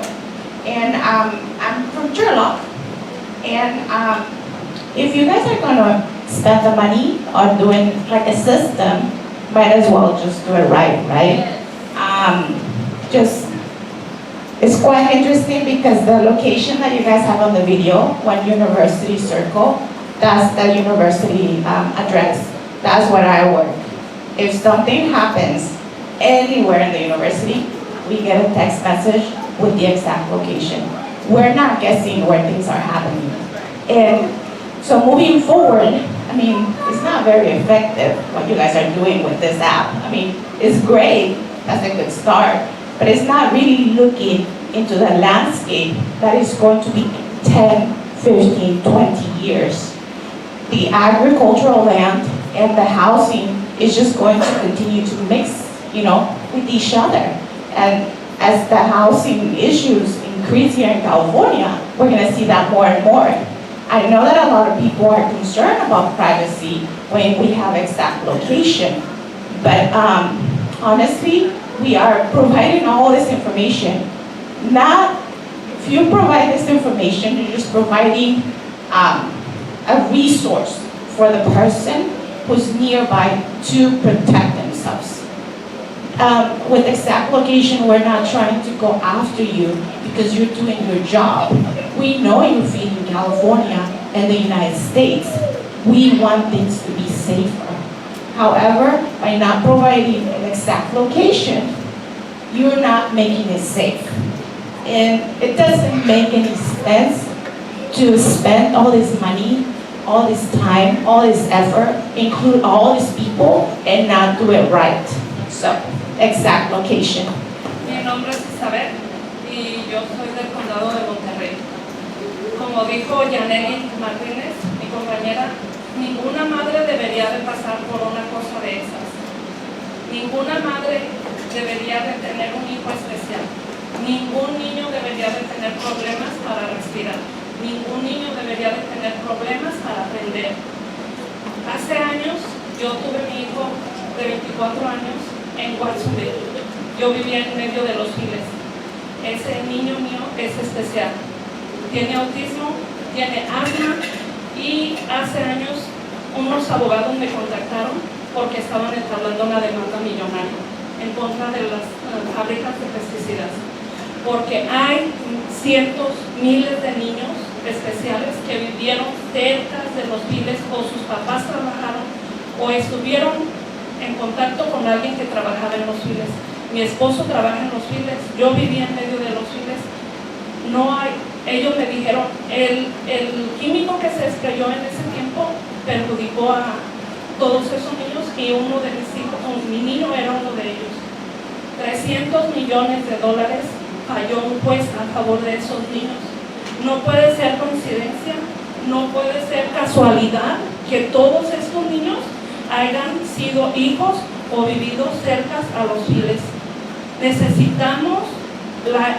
and I'm from Turlock. And if you guys are going to spend the money on doing like a system, might as well just do it right? It's quite interesting because the location that you guys have on the video, One University Circle, that's the university address. That's where I work. If something happens anywhere in the university, we get a text message with the exact location. We're not guessing where things are happening. And so moving forward, I mean, it's not very effective what you guys are doing with this app. I mean, it's great, that's a good start, but it's not really looking into the landscape that is going to be 10, 15, 20 years. The agricultural land and the housing is just going to continue to mix, with each other. And as the housing issues increase here in California, we're going to see that more and more. I know that a lot of people are concerned about privacy when we have exact location, but honestly, we are providing all this information. If you provide this information, you're just providing a resource for the person who's nearby to protect themselves. With exact location, we're not trying to go after you because you're doing your job. We know you feed in California and the United States. We want things to be safer. However, by not providing an exact location, you're not making it safe. And it doesn't make any sense to spend all this money, all this time, all this effort, include all these people, and not do it right. So, exact location. Mi nombre es Isabel y y yo soy del condado de Monterrey. Como dijo Yaneli Martínez, mi compañera, ninguna madre debería de pasar por una cosa de esas. Ninguna madre debería de tener un hijo especial. Ningún niño debería de tener problemas para respirar. Ningún niño debería de tener problemas para aprender. Hace años yo tuve mi hijo de 24 años en Watsonville. Yo vivía en medio de los files. Ese niño mío es especial. Tiene autismo, tiene asma y hace años unos abogados me contactaron porque estaban entablando una demanda millonaria en contra de las fábricas de pesticidas. Porque hay cientos, miles de niños especiales que vivieron cerca de los files o sus papás trabajaron o estuvieron en contacto con alguien que trabajaba en los files. Mi esposo trabaja en los files, yo vivía en medio de los files. No hay, ellos me dijeron, el químico que se estrelló en ese tiempo perjudicó a todos esos niños y uno de mis hijos, mi niño era uno de ellos. $300 millones falló un juez a favor de esos niños. No puede ser coincidencia, no puede ser casualidad que todos estos niños hayan sido hijos o vivido cerca a los files. Necesitamos la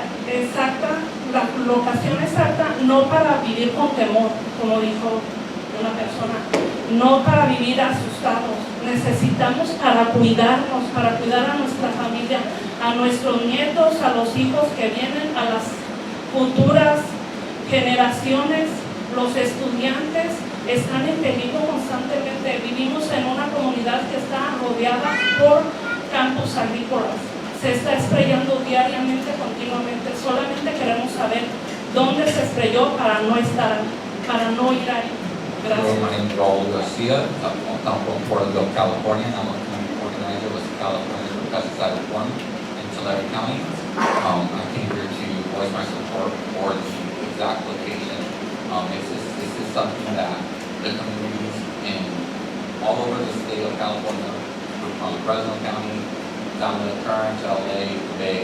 locación exacta, no para vivir con temor, como dijo una persona, no para vivir asustados. Necesitamos para cuidarnos, para cuidar a nuestra familia, a nuestros nietos, a los hijos que vienen, a las futuras generaciones. Los estudiantes están en peligro constantemente. Vivimos en una comunidad que está rodeada por campos agrícolas. Se está estrellando diariamente, continuamente. Solamente queremos saber dónde se estrelló para no estar, para no ir ahí. Gracias. My name is Raul Garcia. I'm from Porterville, California. I'm a community organizer with California for Pesticide Reform in Tulare County. I came here to voice my support for the exact location. This is something that the communities in all over the state of California, from Fresno County down to Kern to LA, the Bay,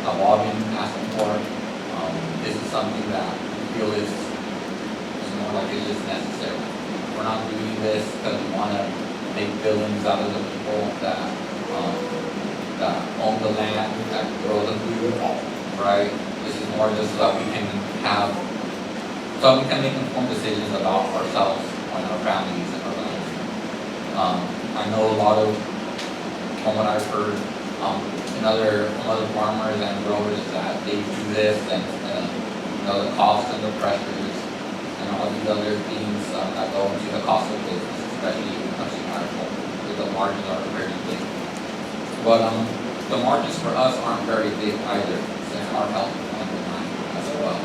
have all been asking for. This is something that we feel is more like it's just necessary. We're not doing this because we want to make billions out of the people that own the land, that grow the food, right? This is more just so that we can have, so we can make informed decisions about ourselves and our families and our lives. I know a lot of, from what I've heard, from other farmers and growers that they do this and the costs and the pressures and all these other things that go into the cost of business, especially when it comes to agriculture, because the margins are very big. But the margins for us aren't very big either, since our health is on the line as well.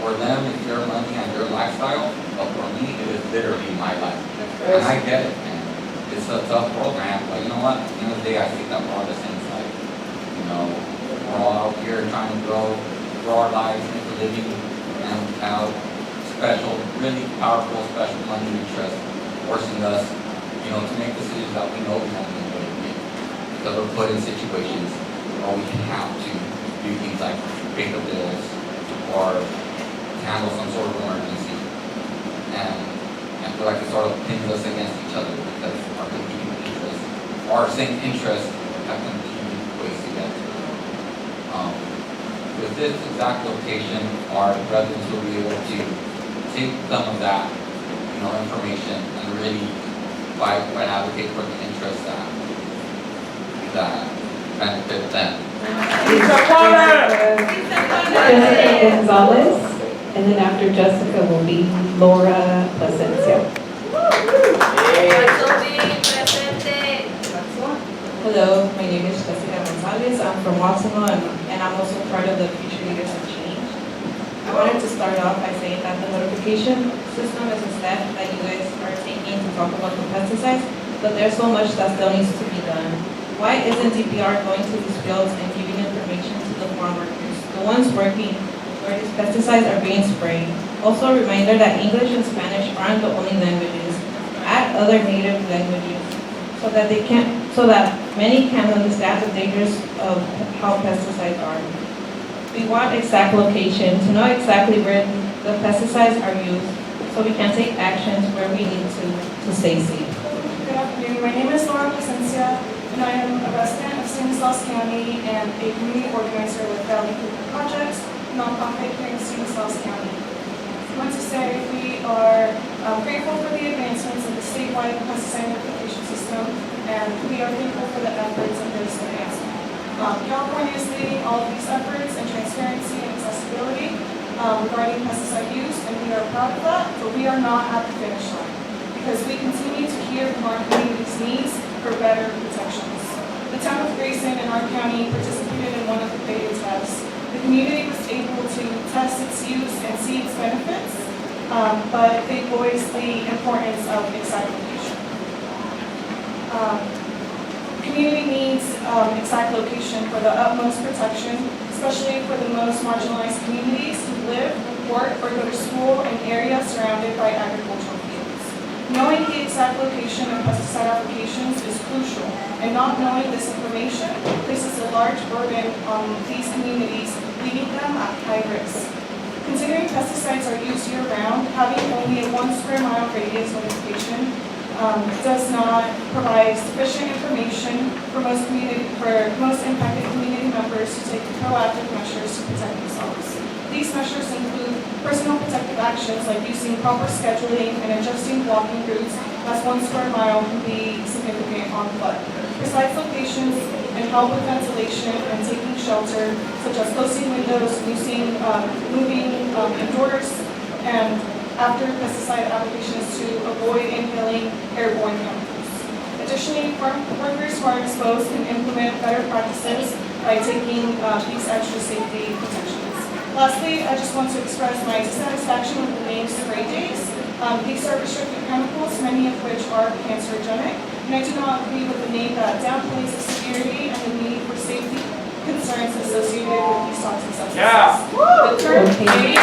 For them, it's their money and their lifestyle, but for me, it is literally my life. And I get it, man. It's a tough program, but you know what? At the end of the day, I think that we're all the same side. You know, we're all out here trying to grow our lives, make a living, and have special, really powerful, special money interests forcing us, you know, to make decisions that we know we won't be able to make. Because we're put in situations where we have to do things like pay the bills or handle some sort of emergency. And I feel like it sort of pins us against each other because our competing interests, our same interests have competing ways to get to. With this exact location, our residents will be able to take some of that, you know, information and really fight and advocate for the interests that benefit them. Jessica Gonzalez, and then after Jessica will be Laura Plasencia. Hello, my name is Jessica Gonzalez. I'm from Watsonville, and I'm also part of the Future Leaders of Change. I wanted to start off by saying that the notification system is a step that you guys are taking to talk about the pesticides, but there's so much that still needs to be done. Why isn't DPR going to these fields and giving information to the farm workers, the ones working where these pesticides are being sprayed? Also a reminder that English and Spanish aren't the only languages. Add other native languages so that many can understand the dangers of how pesticides are. We want exact location to know exactly where the pesticides are used so we can take actions where we need to stay safe. Good afternoon. My name is Laura Placencia, and I am a resident of Stanislaus County and a community organizer with Valley Cooper Projects, a nonprofit here in Stanislaus County. I want to say we are grateful for the advancements of the statewide pesticide notification system, and we are thankful for the efforts of this advancement. California is leading all of these efforts in transparency and accessibility regarding pesticide use, and we are proud of that, but we are not at the finish line because we continue to hear from our community's needs for better protections. The town of Grayson in our county participated in one of the beta tests. The community was able to test its use and see its benefits, but they voiced the importance of exact location. Community needs exact location for the utmost protection, especially for the most marginalized communities who live, work, or go to school in areas surrounded by agricultural fields. Knowing the exact location of pesticide applications is crucial, and not knowing this information places a large burden on these communities, leaving them at high risk. Considering pesticides are used year-round, having only a 1 square mile radius notification does not provide sufficient information for most impacted community members to take proactive measures to protect themselves. These measures include personal protective actions like using proper scheduling and adjusting walking routes, as 1 square mile can be significant on foot. Precise locations and help with ventilation and taking shelter, such as closing windows, moving indoors, and after pesticide applications to avoid inhaling airborne chemicals. Additionally, farm workers who are exposed can implement better practices by taking these extra safety protections. Lastly, I just want to express my dissatisfaction with the name spray days. These are restricted chemicals, many of which are cancerogenic, and I do not agree with the name that downplays the severity and the need for safety concerns associated with these toxic substances. The term days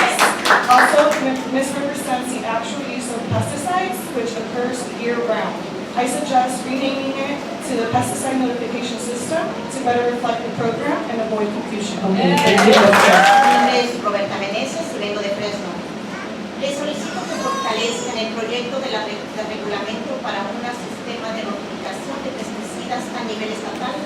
also misrepresents the actual use of pesticides, which occurs year-round. I suggest renaming it to the pesticide notification system to better reflect the program and avoid confusion. Mi nombre es Roberta Meneses y vengo de Fresno. Les solicito que fortalezcan el proyecto de reglamento para un sistema de notificación de pesticidas a nivel estatal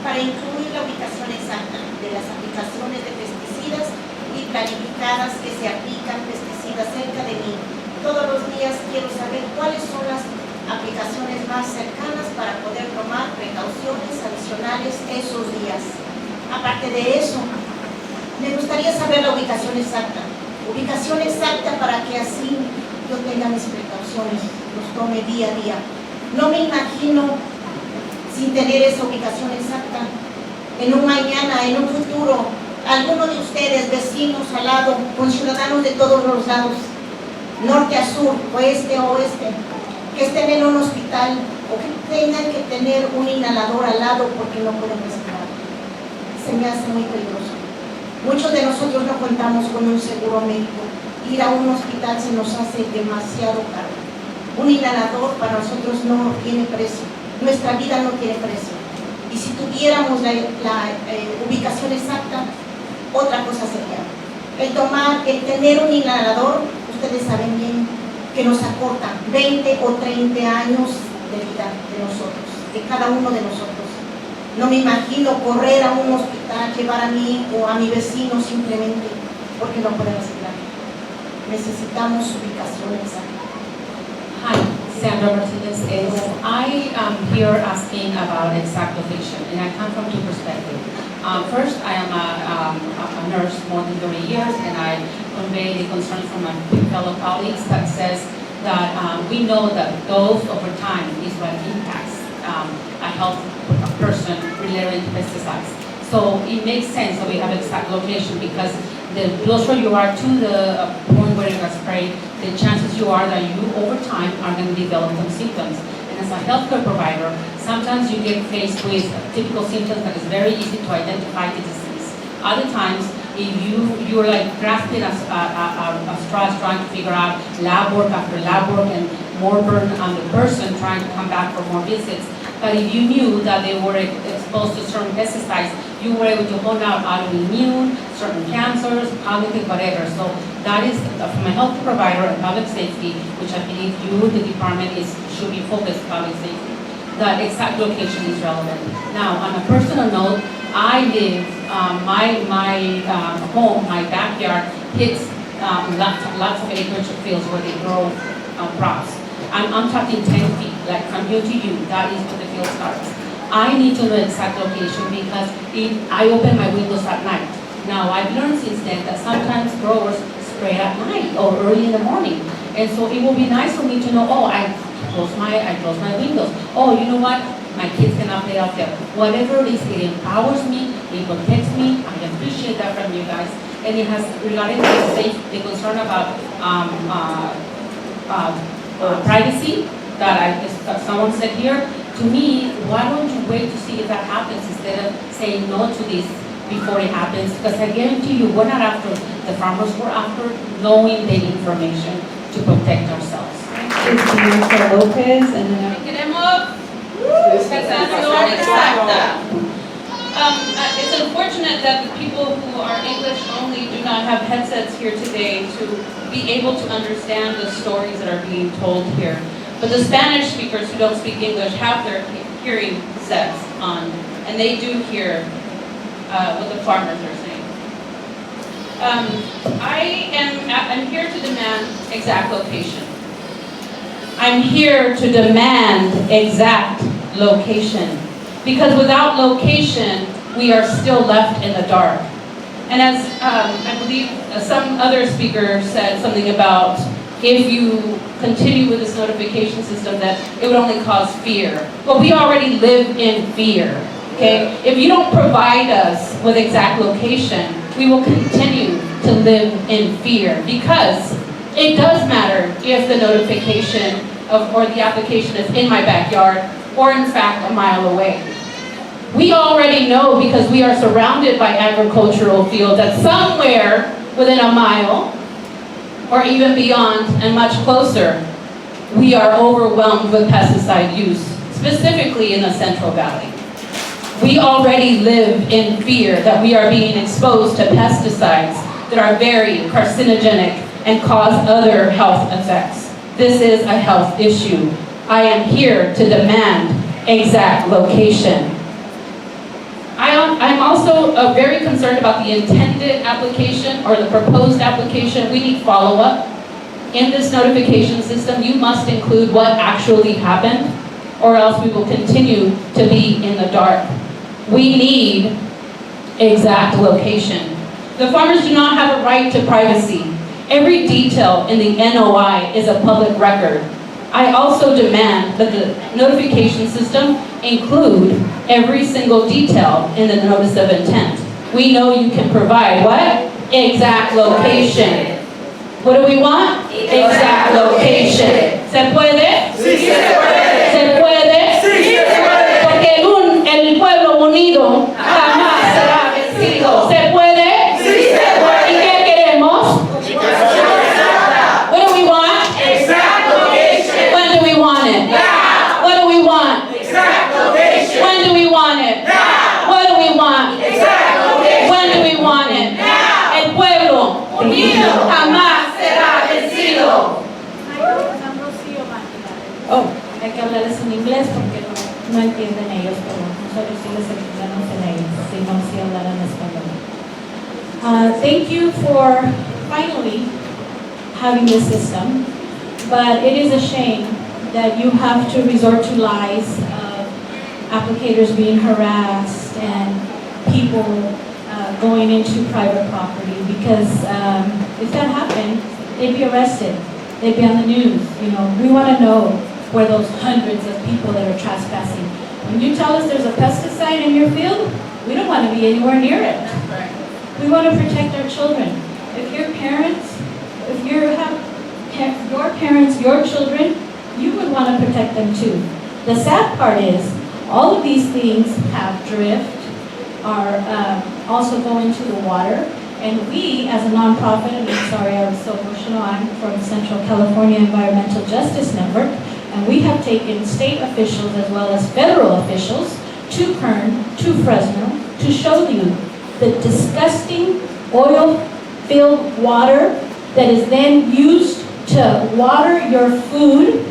para incluir la ubicación exacta de las aplicaciones de pesticidas y planificadas que se aplican pesticidas cerca de mí. Todos los días quiero saber cuáles son las aplicaciones más cercanas para poder tomar precauciones adicionales esos días. Aparte de eso, me gustaría saber la ubicación exacta para que así yo tenga mis precauciones, los tome día a día. No me imagino sin tener esa ubicación exacta. En un mañana, en un futuro, alguno de ustedes, vecinos al lado, con ciudadanos de todos los lados, norte a sur, oeste a oeste, que estén en un hospital o que tengan que tener un inhalador al lado porque no pueden respirar. Se me hace muy peligroso. Muchos de nosotros no contamos con un seguro médico. Ir a un hospital se nos hace demasiado caro. Un inhalador para nosotros no tiene precio. Nuestra vida no tiene precio. Y si tuviéramos la ubicación exacta, otra cosa sería. El tener un inhalador, ustedes saben bien que nos acorta 20 o 30 años de vida de nosotros, de cada uno de nosotros. No me imagino correr a un hospital, llevar a mi hijo o a mi vecino simplemente porque no puede respirar. Necesitamos ubicación exacta. Hi, Sandra Martinez is. I am here asking about exact location, and I come from two perspectives. First, I am a nurse more than 30 years, and I convey the concern from my fellow colleagues that says that we know that dose over time is what impacts a health person related to pesticides. So it makes sense that we have exact location because the closer you are to the point where you are sprayed, the chances you are that you over time are going to develop some symptoms. And as a healthcare provider, sometimes you get faced with typical symptoms that is very easy to identify the disease. Other times, if you're like grasping at straws trying to figure out lab work after lab work and more burden on the person trying to come back for more visits, But if you knew that they were exposed to certain pesticides, you were able to hold out autoimmune, certain cancers, cognitive, whatever. So that is, from a health provider and public safety, which I believe you, the department, should be focused on public safety. The exact location is relevant. Now, on a personal note, I live, my home, my backyard hits lots of acreage of fields where they grow crops. I'm talking 10 feet, like from here to you, that is where the field starts. I need to know the exact location because I open my windows at night. Now, I've learned since then that sometimes growers spray at night or early in the morning. And so it will be nice for me to know, oh, I close my windows. Oh, you know what? My kids cannot play out there. Whatever it is, it empowers me, it protects me. I appreciate that from you guys. And it has, regarding the concern about privacy that someone said here, to me, why don't you wait to see if that happens instead of saying no to this before it happens? Because I guarantee you, we're not after the farmers, we're after knowing the information to protect ourselves. It's Bianca Lopez, and then Queremos explicación exacta. It's unfortunate that the people who are English only do not have headsets here today to be able to understand the stories that are being told here. But the Spanish speakers who don't speak English have their hearing sets on, and they do hear what the farmers are saying. I'm here to demand exact location. I'm here to demand exact location. Because without location, we are still left in the dark. And as I believe some other speaker said something about if you continue with this notification system that it would only cause fear. Well, we already live in fear, okay? If you don't provide us with exact location, we will continue to live in fear because it does matter if the notification or the application is in my backyard or in fact a mile away. We already know because we are surrounded by agricultural fields that somewhere within a mile or even beyond and much closer, we are overwhelmed with pesticide use, specifically in the Central Valley. We already live in fear that we are being exposed to pesticides that are very carcinogenic and cause other health effects. This is a health issue. I am here to demand exact location. I'm also very concerned about the intended application or the proposed application. We need follow-up. In this notification system, you must include what actually happened, or else we will continue to be in the dark. We need exact location. The farmers do not have a right to privacy. Every detail in the NOI is a public record. I also demand that the notification system include every single detail in the notice of intent. We know you can provide what? Exact location. What do we want? Exact location. ¿Se puede? Sí, se puede. ¿Se puede? Sí, se puede. Porque el pueblo unido jamás será vencido. ¿Se puede? Sí, se puede. ¿Y qué queremos? What do we want? Exact location. When do we want it? Now. What do we want? Exact location. When do we want it? Now. What do we want? Exact location. When do we want it? Now. El pueblo unido jamás será vencido. Oh, hay que hablarles en inglés porque no entienden ellos, pero nosotros sí les entendemos en ellos, si no, sí hablarán español. Thank you for finally having this system, but it is a shame that you have to resort to lies of applicators being harassed and people going into private property because if that happened, they'd be arrested. They'd be on the news. You know, we want to know where those hundreds of people that are trespassing. When you tell us there's a pesticide in your field, we don't want to be anywhere near it. We want to protect our children. If your parents, if you have your parents, your children, you would want to protect them too. The sad part is, all of these things have drift, are also go into the water, and we, as a nonprofit, and I'm sorry I was so emotional, I'm from Central California Environmental Justice Network, And we have taken state officials as well as federal officials to Kern, to Fresno, to show you the disgusting oil-filled water that is then used to water your food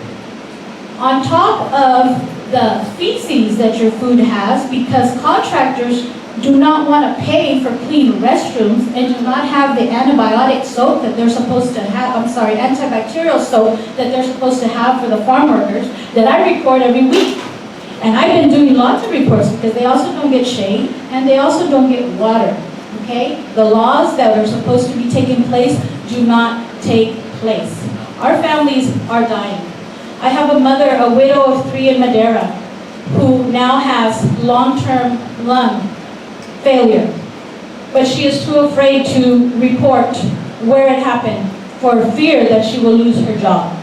on top of the feces that your food has, because contractors do not want to pay for clean restrooms and do not have the antibiotic soap that they're supposed to have, antibacterial soap that they're supposed to have for the farm workers that I report every week. And I've been doing lots of reports because they also don't get shade and they also don't get water, okay? The laws that are supposed to be taking place do not take place. Our families are dying. I have a mother, a widow of 3 in Madera, who now has long-term lung failure. But she is too afraid to report where it happened for fear that she will lose her job.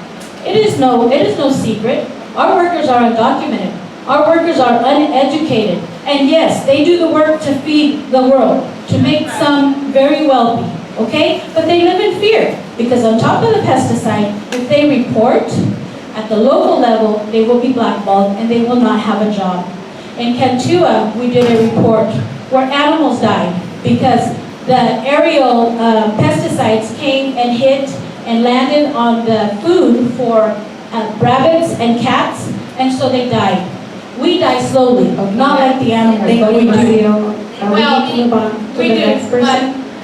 It is no secret. Our workers are undocumented. Our workers are uneducated. And yes, they do the work to feed the world, to make some very wealthy, okay? But they live in fear because on top of the pesticide, if they report at the local level, they will be blackballed and they will not have a job. In Cantua, we did a report where animals died because the aerial pesticides came and hit and landed on the food for rabbits and cats, and so they died. We die slowly, not like the animals, but we do. Well, we do,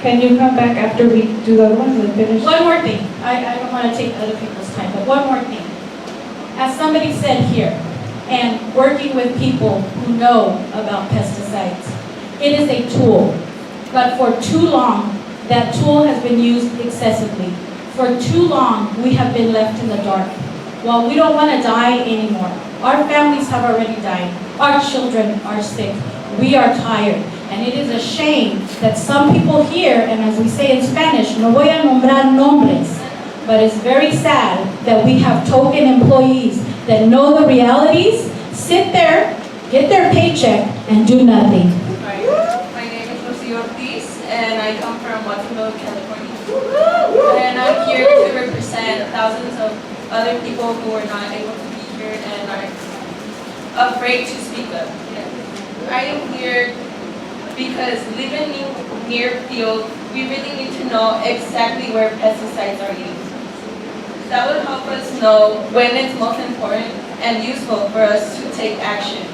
can you come back after we do the other ones and finish? One more thing. I don't want to take other people's time, but one more thing. As somebody said here, and working with people who know about pesticides, it is a tool. But for too long, that tool has been used excessively. For too long, we have been left in the dark. Well, we don't want to die anymore. Our families have already died. Our children are sick. We are tired. And it is a shame that some people here, and as we say in Spanish, no voy a nombrar nombres, but it's very sad that we have token employees that know the realities, sit there, get their paycheck, and do nothing. My name is Rocio Ortiz, and I come from Waterloo, California. And I'm here to represent thousands of other people who are not able to be here and are afraid to speak up. I am here because living near field, we really need to know exactly where pesticides are used. That would help us know when it's most important and useful for us to take action,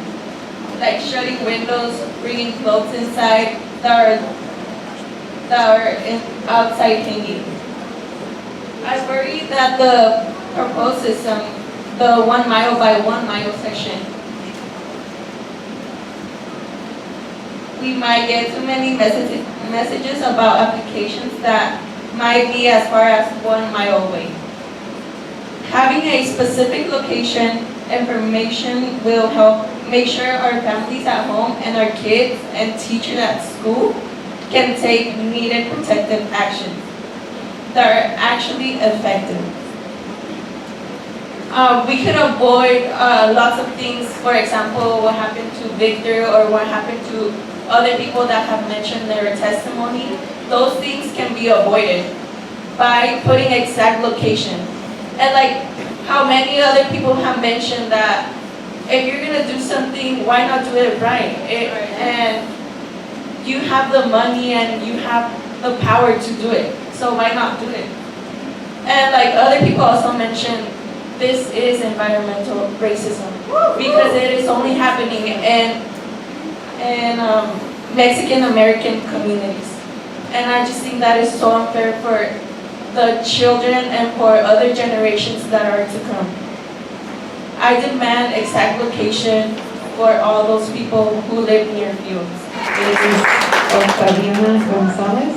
like shutting windows, bringing clothes inside that are outside hanging. I worry that the proposed system, the 1 mile by 1 mile section, we might get too many messages about applications that might be as far as 1 mile away. Having a specific location information will help make sure our families at home and our kids and teachers at school can take needed protective actions that are actually effective. We could avoid lots of things, for example, what happened to Victor or what happened to other people that have mentioned their testimony. Those things can be avoided by putting exact location. And like how many other people have mentioned that if you're gonna do something, why not do it right? And you have the money and you have the power to do it, so why not do it? And like other people also mentioned, this is environmental racism because it is only happening in Mexican American communities. And I just think that is so unfair for the children and for other generations that are to come. I demand exact location for all those people who live near fields. Octaviana González.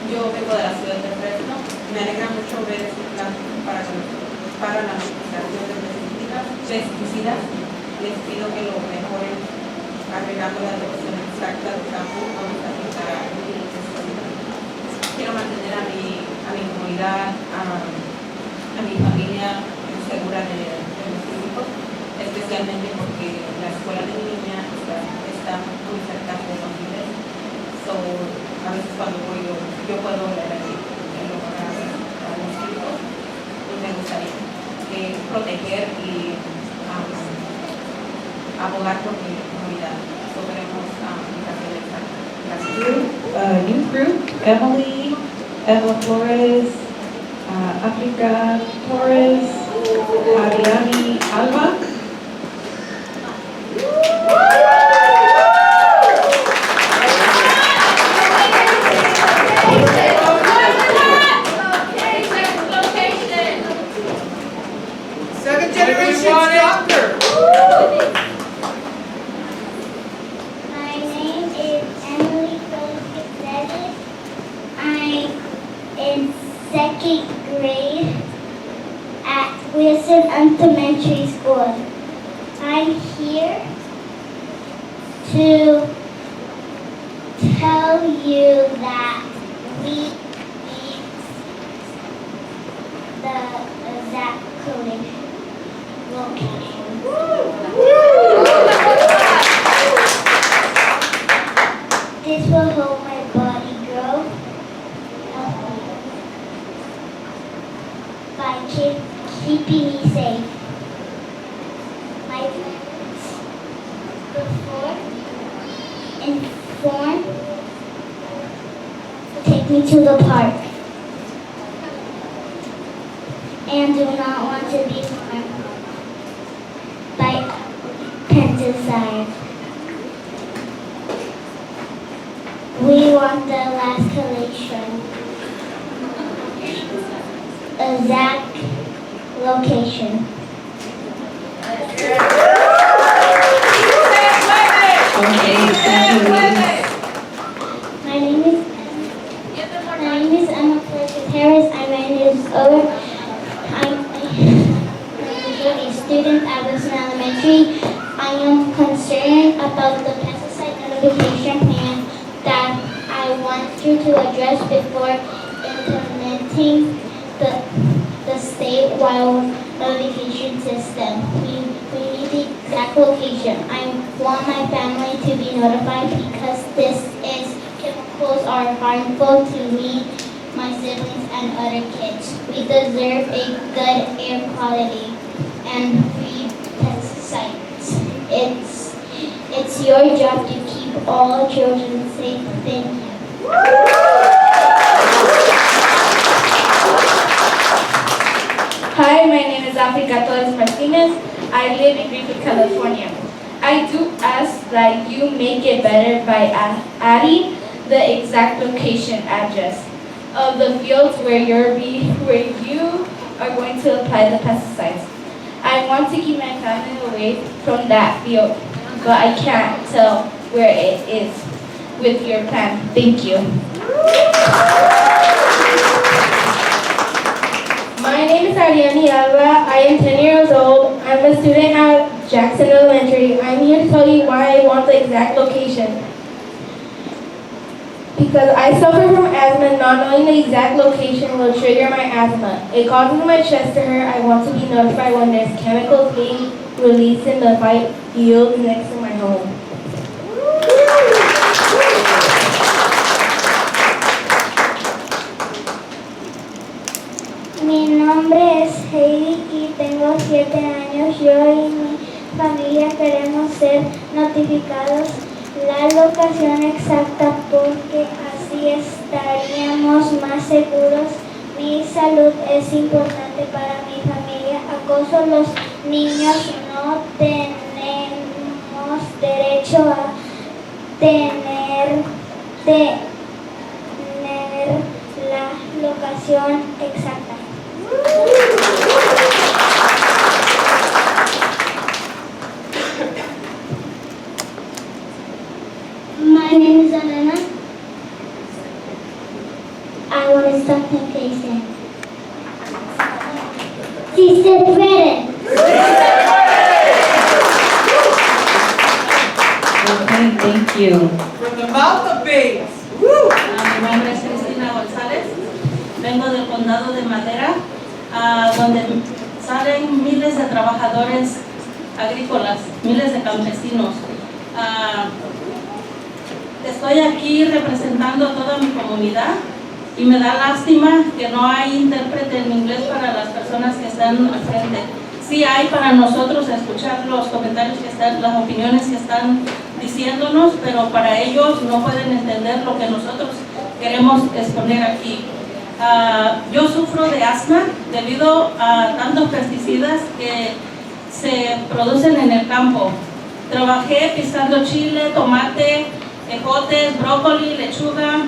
Yo vengo de la ciudad de Fresno. Me alegra mucho ver este plan para la utilización de pesticidas. Les pido que lo mejoren agregando la dirección exacta del campo donde se aplicará el pesticida. Quiero mantener a mi comunidad, a mi familia segura de mis hijos, especialmente porque la escuela de mi niña está muy cerca de los niveles. So, a veces cuando voy yo puedo ver aquí en lo para los hijos, y me gustaría que proteger y abogar por mi comunidad. Eso queremos educación exacta. Gracias. Youth Group, Emily, Eva Flores, Africa Torres, Ariani Alba. Second generation doctor. My name is Emily Flores. I'm in second grade at Wilson Elementary School. I'm here to tell you that we need the exact location. This will help my body grow by keeping me safe. My friends before inform take me to the park and do not want to be harmed by pesticide. We want the last collation. Exact location. My name is Emma Flores Harris. I'm 9 years old. I'm a student at Wilson Elementary. I am concerned about the pesticide notification plan that I want you to address before implementing the statewide notification system. We need the exact location. I want my family to be notified because chemicals are harmful to me, my siblings, and other kids. We deserve a good air quality and free pesticides. It's your job to keep all children safe. Thank you. Hi, my name is Africa Torres Martinez. I live in Greenfield, California. I do ask that you make it better by adding the exact location address of the fields where you are going to apply the pesticides. I want to keep my family away from that field, but I can't tell where it is with your plan. Thank you. My name is Ariani Alba. I am 10 years old. I'm a student at Jackson Elementary. I'm here to tell you why I want the exact location. Because I suffer from asthma, not knowing the exact location will trigger my asthma. It causes my chest to hurt. I want to be notified when there's chemicals being released in the field next to my home. Mi nombre es Heidi y tengo 7 años. Yo y mi familia queremos ser notificados la locación exacta porque así estaríamos más seguros. Mi salud es importante para mi familia. Acoso, los niños no tenemos derecho a tener la locación exacta. My name is Anana. I want to stop temptation. Si se puede. Okay, thank you. From the mouth of babes. Mi nombre es Cristina González. Vengo del condado de Madera, donde salen miles de trabajadores agrícolas, miles de campesinos. Estoy aquí representando a toda mi comunidad y me da lástima que no hay intérprete en inglés para las personas que están al frente. Sí hay para nosotros escuchar los comentarios que están, las opiniones que están diciéndonos, pero para ellos no pueden entender lo que nosotros queremos exponer aquí. Yo sufro de asma debido a tantos pesticidas que se producen en el campo. Trabajé pisando chile, tomate, ejotes, brócoli, lechuga,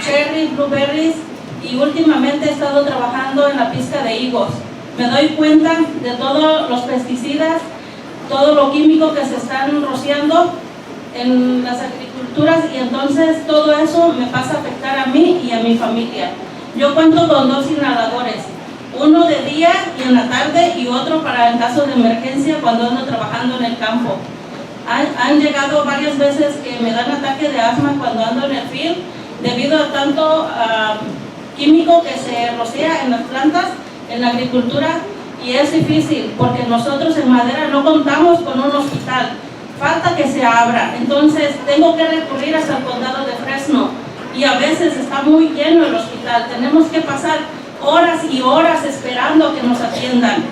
cherries, blueberries, y últimamente he estado trabajando en la pizca de higos. Me doy cuenta de todos los pesticidas, todo lo químico que se están rociando en las agriculturas, y entonces todo eso me pasa a afectar a mí y a mi familia. Yo cuento con 2 inhaladores, uno de día y en la tarde y otro para en caso de emergencia cuando ando trabajando en el campo. Han llegado varias veces que me dan ataque de asma cuando ando en el field debido a tanto químico que se rocía en las plantas, en la agricultura, y es difícil porque nosotros en Madera no contamos con un hospital, falta que se abra, entonces tengo que recurrir hasta el condado de Fresno y a veces está muy lleno el hospital, tenemos que pasar horas y horas esperando que nos atiendan.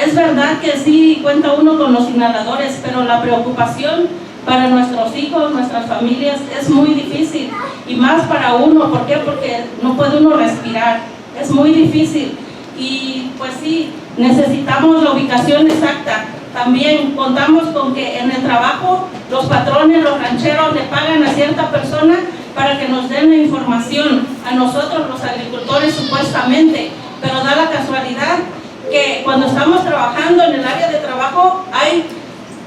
Es verdad que sí cuenta uno con los inhaladores, pero la preocupación para nuestros hijos, nuestras familias es muy difícil, y más para uno. ¿Por qué? Porque no puede uno respirar, es muy difícil. Y pues sí, necesitamos la ubicación exacta. También contamos con que en el trabajo los patrones, los rancheros le pagan a cierta persona para que nos den la información a nosotros los agricultores supuestamente, pero da la casualidad que cuando estamos trabajando en el área de trabajo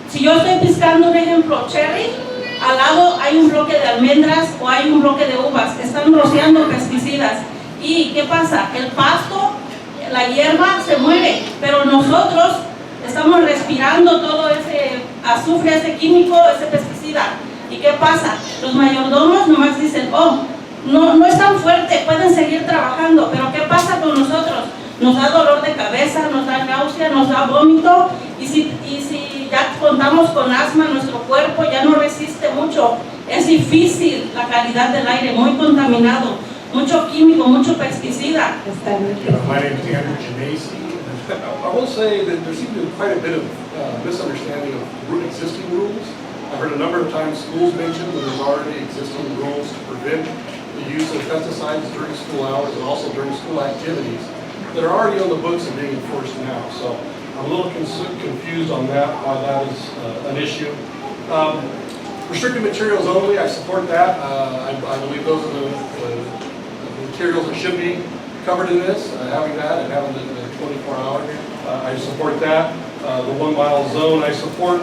si yo estoy piscando un ejemplo cherry, al lado hay un bloque de almendras o hay un bloque de uvas, están rociando pesticidas. ¿Y qué pasa? El pasto, la hierba se muere, pero nosotros estamos respirando todo ese azufre, ese químico, ese pesticida. ¿Y qué pasa? Los mayordomos nomás dicen, oh, no es tan fuerte, pueden seguir trabajando, pero ¿qué pasa con nosotros? Nos da dolor de cabeza, nos da náusea, nos da vómito, y si ya contamos con asma, nuestro cuerpo ya no resiste mucho. Es difícil la calidad del aire, muy contaminado, mucho químico, mucho pesticida. My name is Andrew Genesi. I will say that there seems to be quite a bit of misunderstanding of existing rules. I've heard a number of times schools mentioned that there's already existing rules to prevent the use of pesticides during school hours and also during school activities that are already on the books and being enforced now. So I'm a little confused on that, why that is an issue. Restricted materials only, I support that. I believe those are the materials that should be covered in this, having that and having the 24-hour. I support that. The 1 mile zone, I support.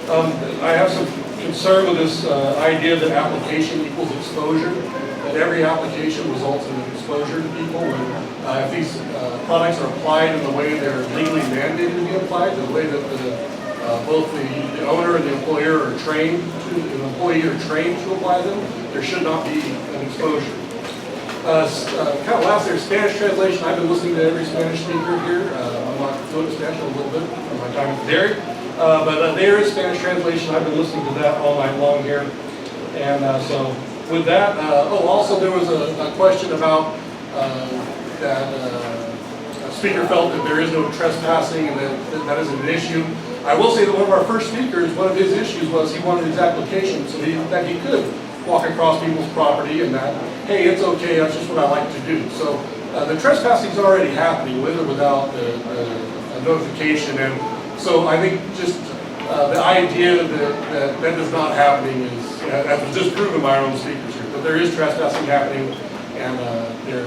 I have some concern with this idea that application equals exposure, that every application results in an exposure to people. When, if these products are applied in the way they're legally mandated to be applied, the way that both the owner and the employer are trained to apply them, there should not be an exposure. Kind of last there, Spanish translation. I've been listening to every Spanish speaker here. I'm not fluent in Spanish, a little bit from my time at the dairy. But there is Spanish translation. I've been listening to that all night long here. And so with that, also there was a question about that a speaker felt that there is no trespassing and that isn't an issue. I will say that one of our first speakers, one of his issues was he wanted his application so that he could walk across people's property and that, hey, it's okay, that's just what I like to do. So the trespassing is already happening with or without a notification. And so I think just the idea that that is not happening is, that was disproven by our own speakers here. But there is trespassing happening, and they're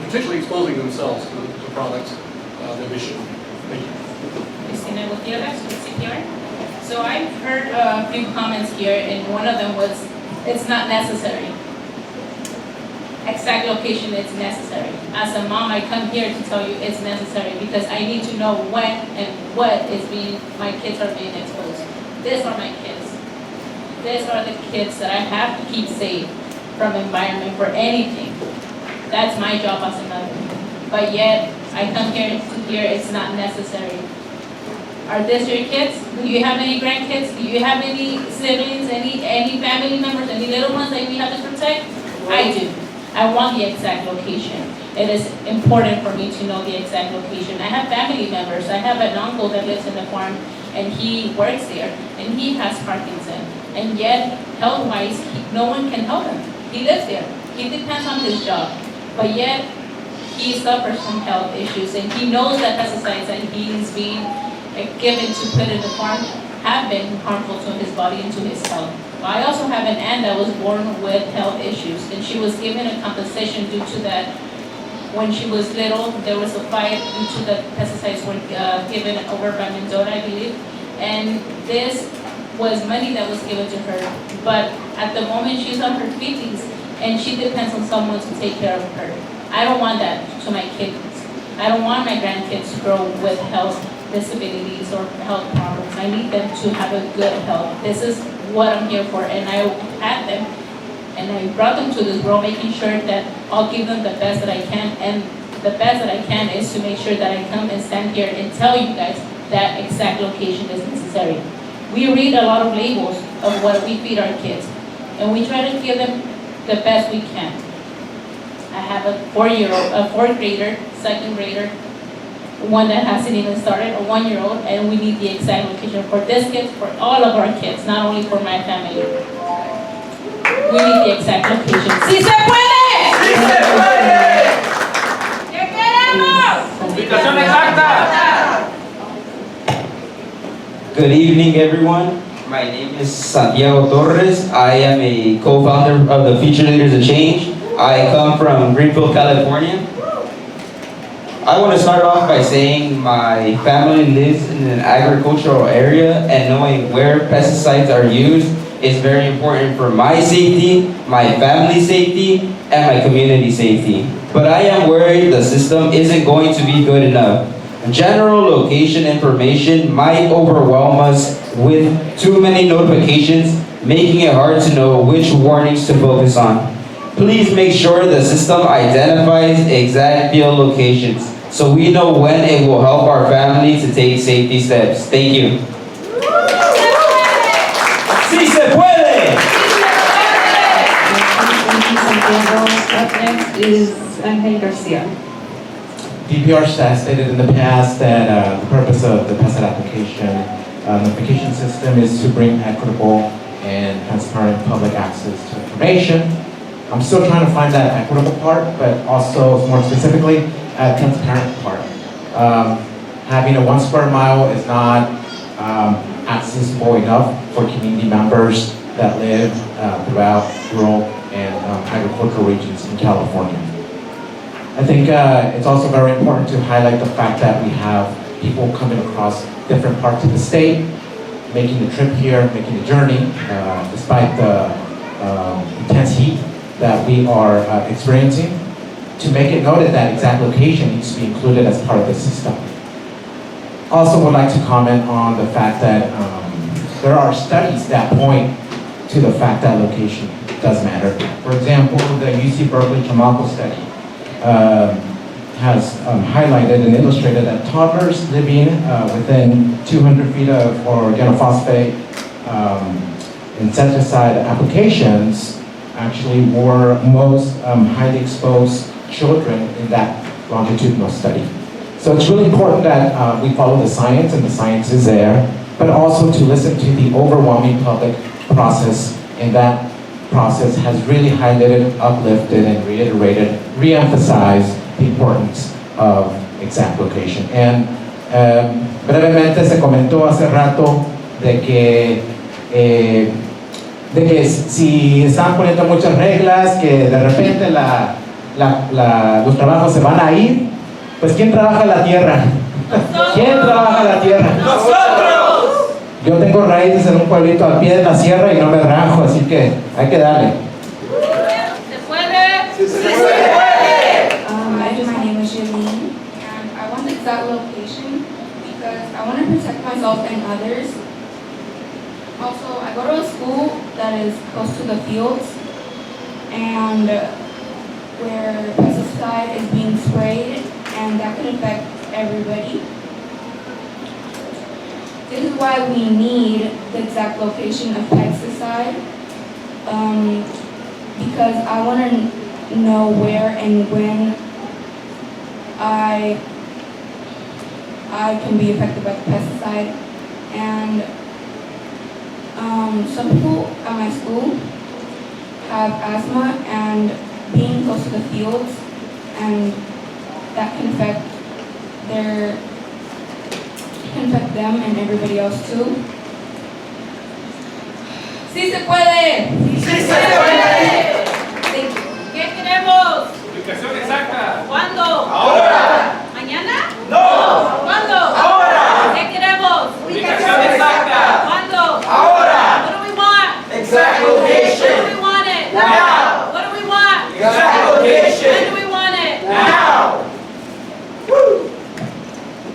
potentially exposing themselves to products that they shouldn't be. Thank you. Cristina Gutierrez from CPR. So I've heard a few comments here, and one of them was, it's not necessary. Exact location, it's necessary. As a mom, I come here to tell you it's necessary because I need to know when and what my kids are being exposed. These are my kids. These are the kids that I have to keep safe from environment for anything. That's my job as a mother. But yet, I come here to hear it's not necessary. Are these your kids? Do you have any grandkids? Do you have any siblings, any family members, any little ones that we have to protect? I do. I want the exact location. It is important for me to know the exact location. I have family members. I have an uncle that lives in the farm and he works there and he has Parkinson. And yet, health-wise, no one can help him. He lives there. He depends on his job. But yet, he suffers from health issues and he knows that pesticides that he's being given to put in the farm have been harmful to his body and to his health. I also have an aunt that was born with health issues and she was given a compensation due to that. When she was little, there was a fight due to the pesticides were given over by Mendoza, I believe. And this was money that was given to her. But at the moment, she's on her 50s and she depends on someone to take care of her. I don't want that to my kids. I don't want my grandkids to grow with health disabilities or health problems. I need them to have a good health. This is what I'm here for, and I had them, and I brought them to this world making sure that I'll give them the best that I can, and the best that I can is to make sure that I come and stand here and tell you guys that exact location is necessary. We read a lot of labels of what we feed our kids, and we try to give them the best we can. I have a 4-year-old, a 4th grader, 2nd grader, one that hasn't even started, a 1-year-old, and we need the exact location for this kid, for all of our kids, not only for my family. We need the exact location. ¡Sí se puede! ¡Sí se puede! ¿Qué queremos? Ubicación exacta. Good evening, everyone. My name is Santiago Torres. I am a co-founder of the Future Leaders of Change. I come from Greenfield, California. I want to start off by saying my family lives in an agricultural area, and knowing where pesticides are used is very important for my safety, my family's safety, and my community safety. But I am worried the system isn't going to be good enough. General location information might overwhelm us with too many notifications, making it hard to know which warnings to focus on. Please make sure the system identifies exact field locations so we know when it will help our family to take safety steps. Thank you. ¡Sí se puede! Up next is Angel Garcia. DPR staff stated in the past that the purpose of the pesticide application notification system is to bring equitable and transparent public access to information. I'm still trying to find that equitable part, but also more specifically, a transparent part. Having a 1 square mile is not accessible enough for community members that live throughout rural and agricultural regions in California. I think it's also very important to highlight the fact that we have people coming across different parts of the state, making the trip here, making the journey, despite the intense heat that we are experiencing, to make it noted that exact location needs to be included as part of the system. Also would like to comment on the fact that there are studies that point to the fact that location does matter. For example, the UC Berkeley Chamaco study has highlighted and illustrated that toddlers living within 200 feet of organophosphate insecticide applications actually were most highly exposed children in that longitudinal study. So it's really important that we follow the science, and the science is there, but also to listen to the overwhelming public process, and that process has really highlighted, uplifted, and reiterated, re-emphasized the importance of exact location. And brevemente se comentó hace rato de que si están poniendo muchas reglas, que de repente los trabajos se van a ir, pues ¿quién trabaja la tierra? ¿Quién trabaja la tierra? ¡Nosotros! Yo tengo raíces en un pueblito al pie de la sierra y no me rajo, así que hay que darle. ¿Se puede? ¡Sí se puede! My name is Janine, and I want the exact location because I want to protect myself and others. Also, I go to a school that is close to the fields, and where pesticide is being sprayed, and that could affect everybody. This is why we need the exact location of pesticide, because I want to know where and when I can be affected by the pesticide. And some people at my school have asthma, and being close to the fields, and that can affect them and everybody else too. ¡Sí se puede! ¡Sí se puede! ¿Qué queremos? Ubicación exacta. ¿Cuándo? Ahora. ¿Mañana? No. ¿Cuándo? Ahora. ¿Qué queremos? Ubicación exacta. ¿Cuándo? Ahora. What do we want? Exact When location. do we want it? Now. What do we want? Exact location. When do we want it? Now.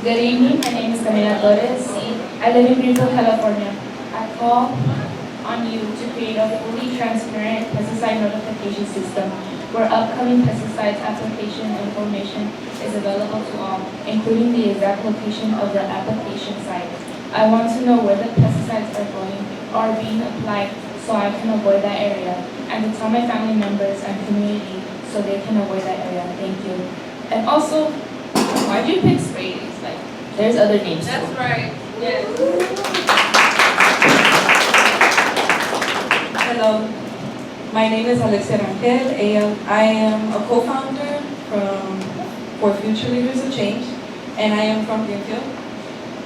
Good evening, my name is Camila Torres. I live in Greenville, California. I call on you to create a fully transparent pesticide notification system where upcoming pesticides application information is available to all, including the exact location of the application site. I want to know where the pesticides are being applied so I can avoid that area, and to tell my family members and community so they can avoid that area. Thank you. And also, why'd you pick sprays? Like, there's other names. That's right. Yes. Hello, my name is Alexia Rangel. I am a co-founder for Future Leaders of Change, and I am from Greenfield.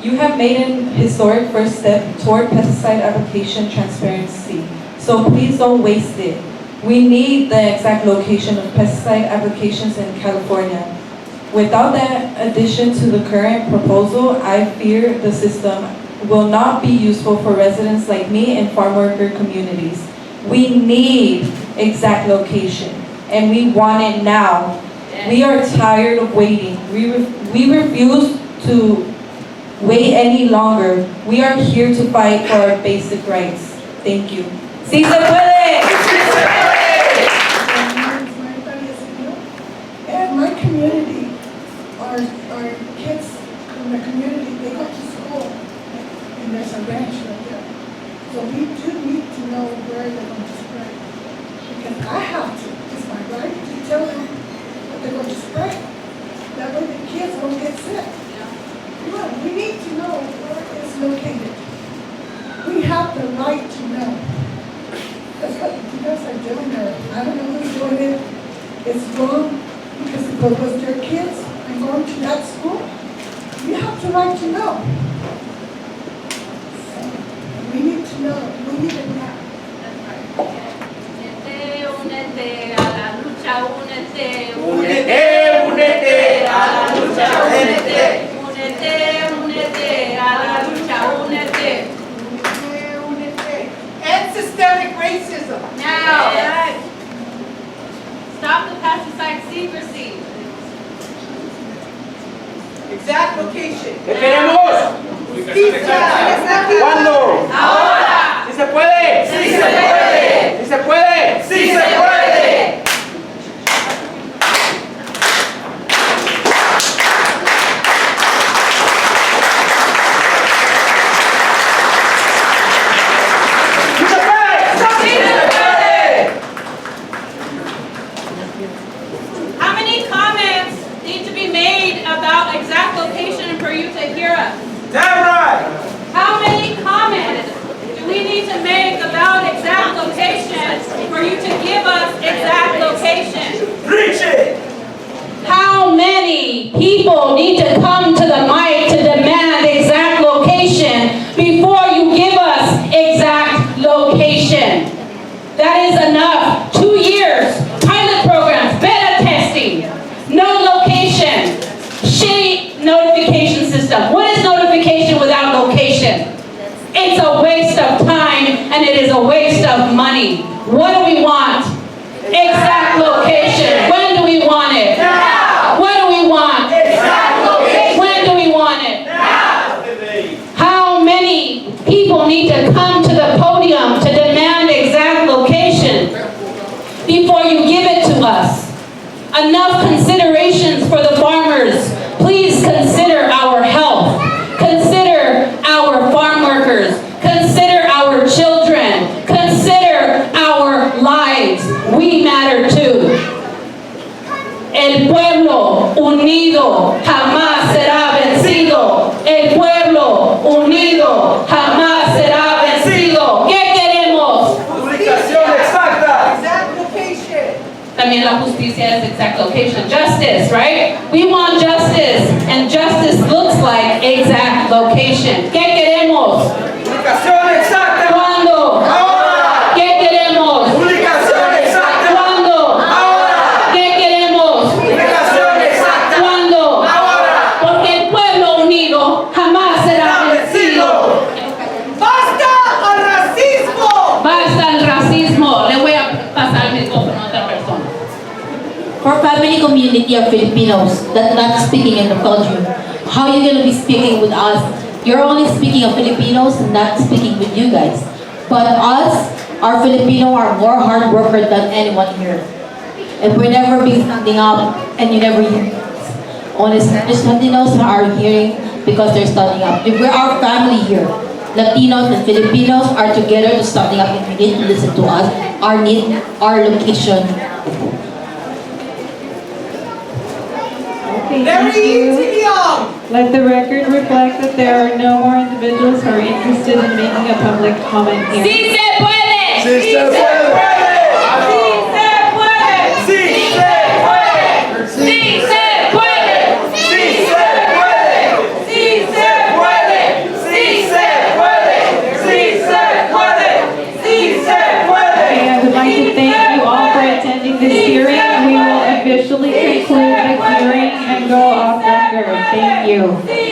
You have made an historic first step toward pesticide application transparency, so please don't waste it. We need the exact location of pesticide applications in California. Without that addition to the current proposal, I fear the system will not be useful for residents like me and farm worker communities. We need exact location, and we want it now. We are tired of waiting. We refuse to wait any longer. We are here to fight for our basic rights. Thank you. ¡Sí se puede! And my community, our kids in the community, they go to school, and there's a ranch right there. So we do need to know where they're going to spray. Because I have to, it's my right to tell them what they're going to spray. That way the kids won't get sick. Well, we need to know where it's located. We have the right to know. That's what you guys are doing there. I don't know who's doing it. It's wrong because if it was their kids and going to that school, you have the right to know. So we need to know. We need it now. Únete a la lucha, únete. Únete a la lucha, únete. Únete a la lucha, únete. End systemic racism. Now. Yes. Stop the pesticide secrecy. Exact location. ¿Qué queremos? Ubicación exacta. ¿Cuándo? Ahora. ¿Sí se puede? Sí se puede. ¿Sí se puede? Sí se puede. How many comments need to be made about exact location for you to hear us? Damn right. How many comments do we need to make about exact location for you to give us exact location? Preach it. How many people need to come to the mic to demand exact location before you give us exact location? That is enough. 2 years, pilot programs, beta testing, no location, shitty notification system. What is notification without location? It's a waste of time and it is a waste of money. What do we want? Exact location. When do we want it? Now. What do we want? Exact location. When do we want it? Now. How many people need to come to the podium to demand exact location before you give it to us? Enough considerations for the farmers. Please consider our health. Consider our farm workers. Consider our children. Consider our lives. We matter too. unido jamás será vencido. El pueblo unido jamás será vencido. ¿Qué queremos? Publicación exacta. También la justicia es exact location. Justice, right? We want justice, and justice looks like exact location. ¿Qué queremos? Publicación exacta. ¿Cuándo? Ahora. ¿Qué queremos? Publicación exacta. ¿Cuándo? Ahora. ¿Qué queremos? Publicación exacta. ¿Cuándo? Ahora. Porque el pueblo unido jamás será vencido. ¡Basta al racismo! Basta el racismo. Le voy a pasar el micrófono a otra persona. For family community of Filipinos that not speaking in the culture, how are you going to be speaking with us? You're only speaking of Filipinos, not speaking with you guys. But us, our Filipino, are more hard worker than anyone here. And we're never be standing up, and you never hear us. Only Spanish Latinos are hearing because they're standing up. We're our family here. Latinos and Filipinos are together to standing up, and we need to listen to us, our need, our location. Okay, thank you. Let the record reflect that there are no more individuals who are interested in making a public comment here. ¡Sí se puede! ¡Sí se puede! ¡Sí se puede! ¡Sí se ¡Sí se puede! ¡Sí se puede! ¡Sí se puede! ¡Sí se puede! ¡Sí se puede! ¡Sí se puede! Okay, I would like to thank you all for attending this hearing. We will officially conclude the hearing and go off record. Thank you.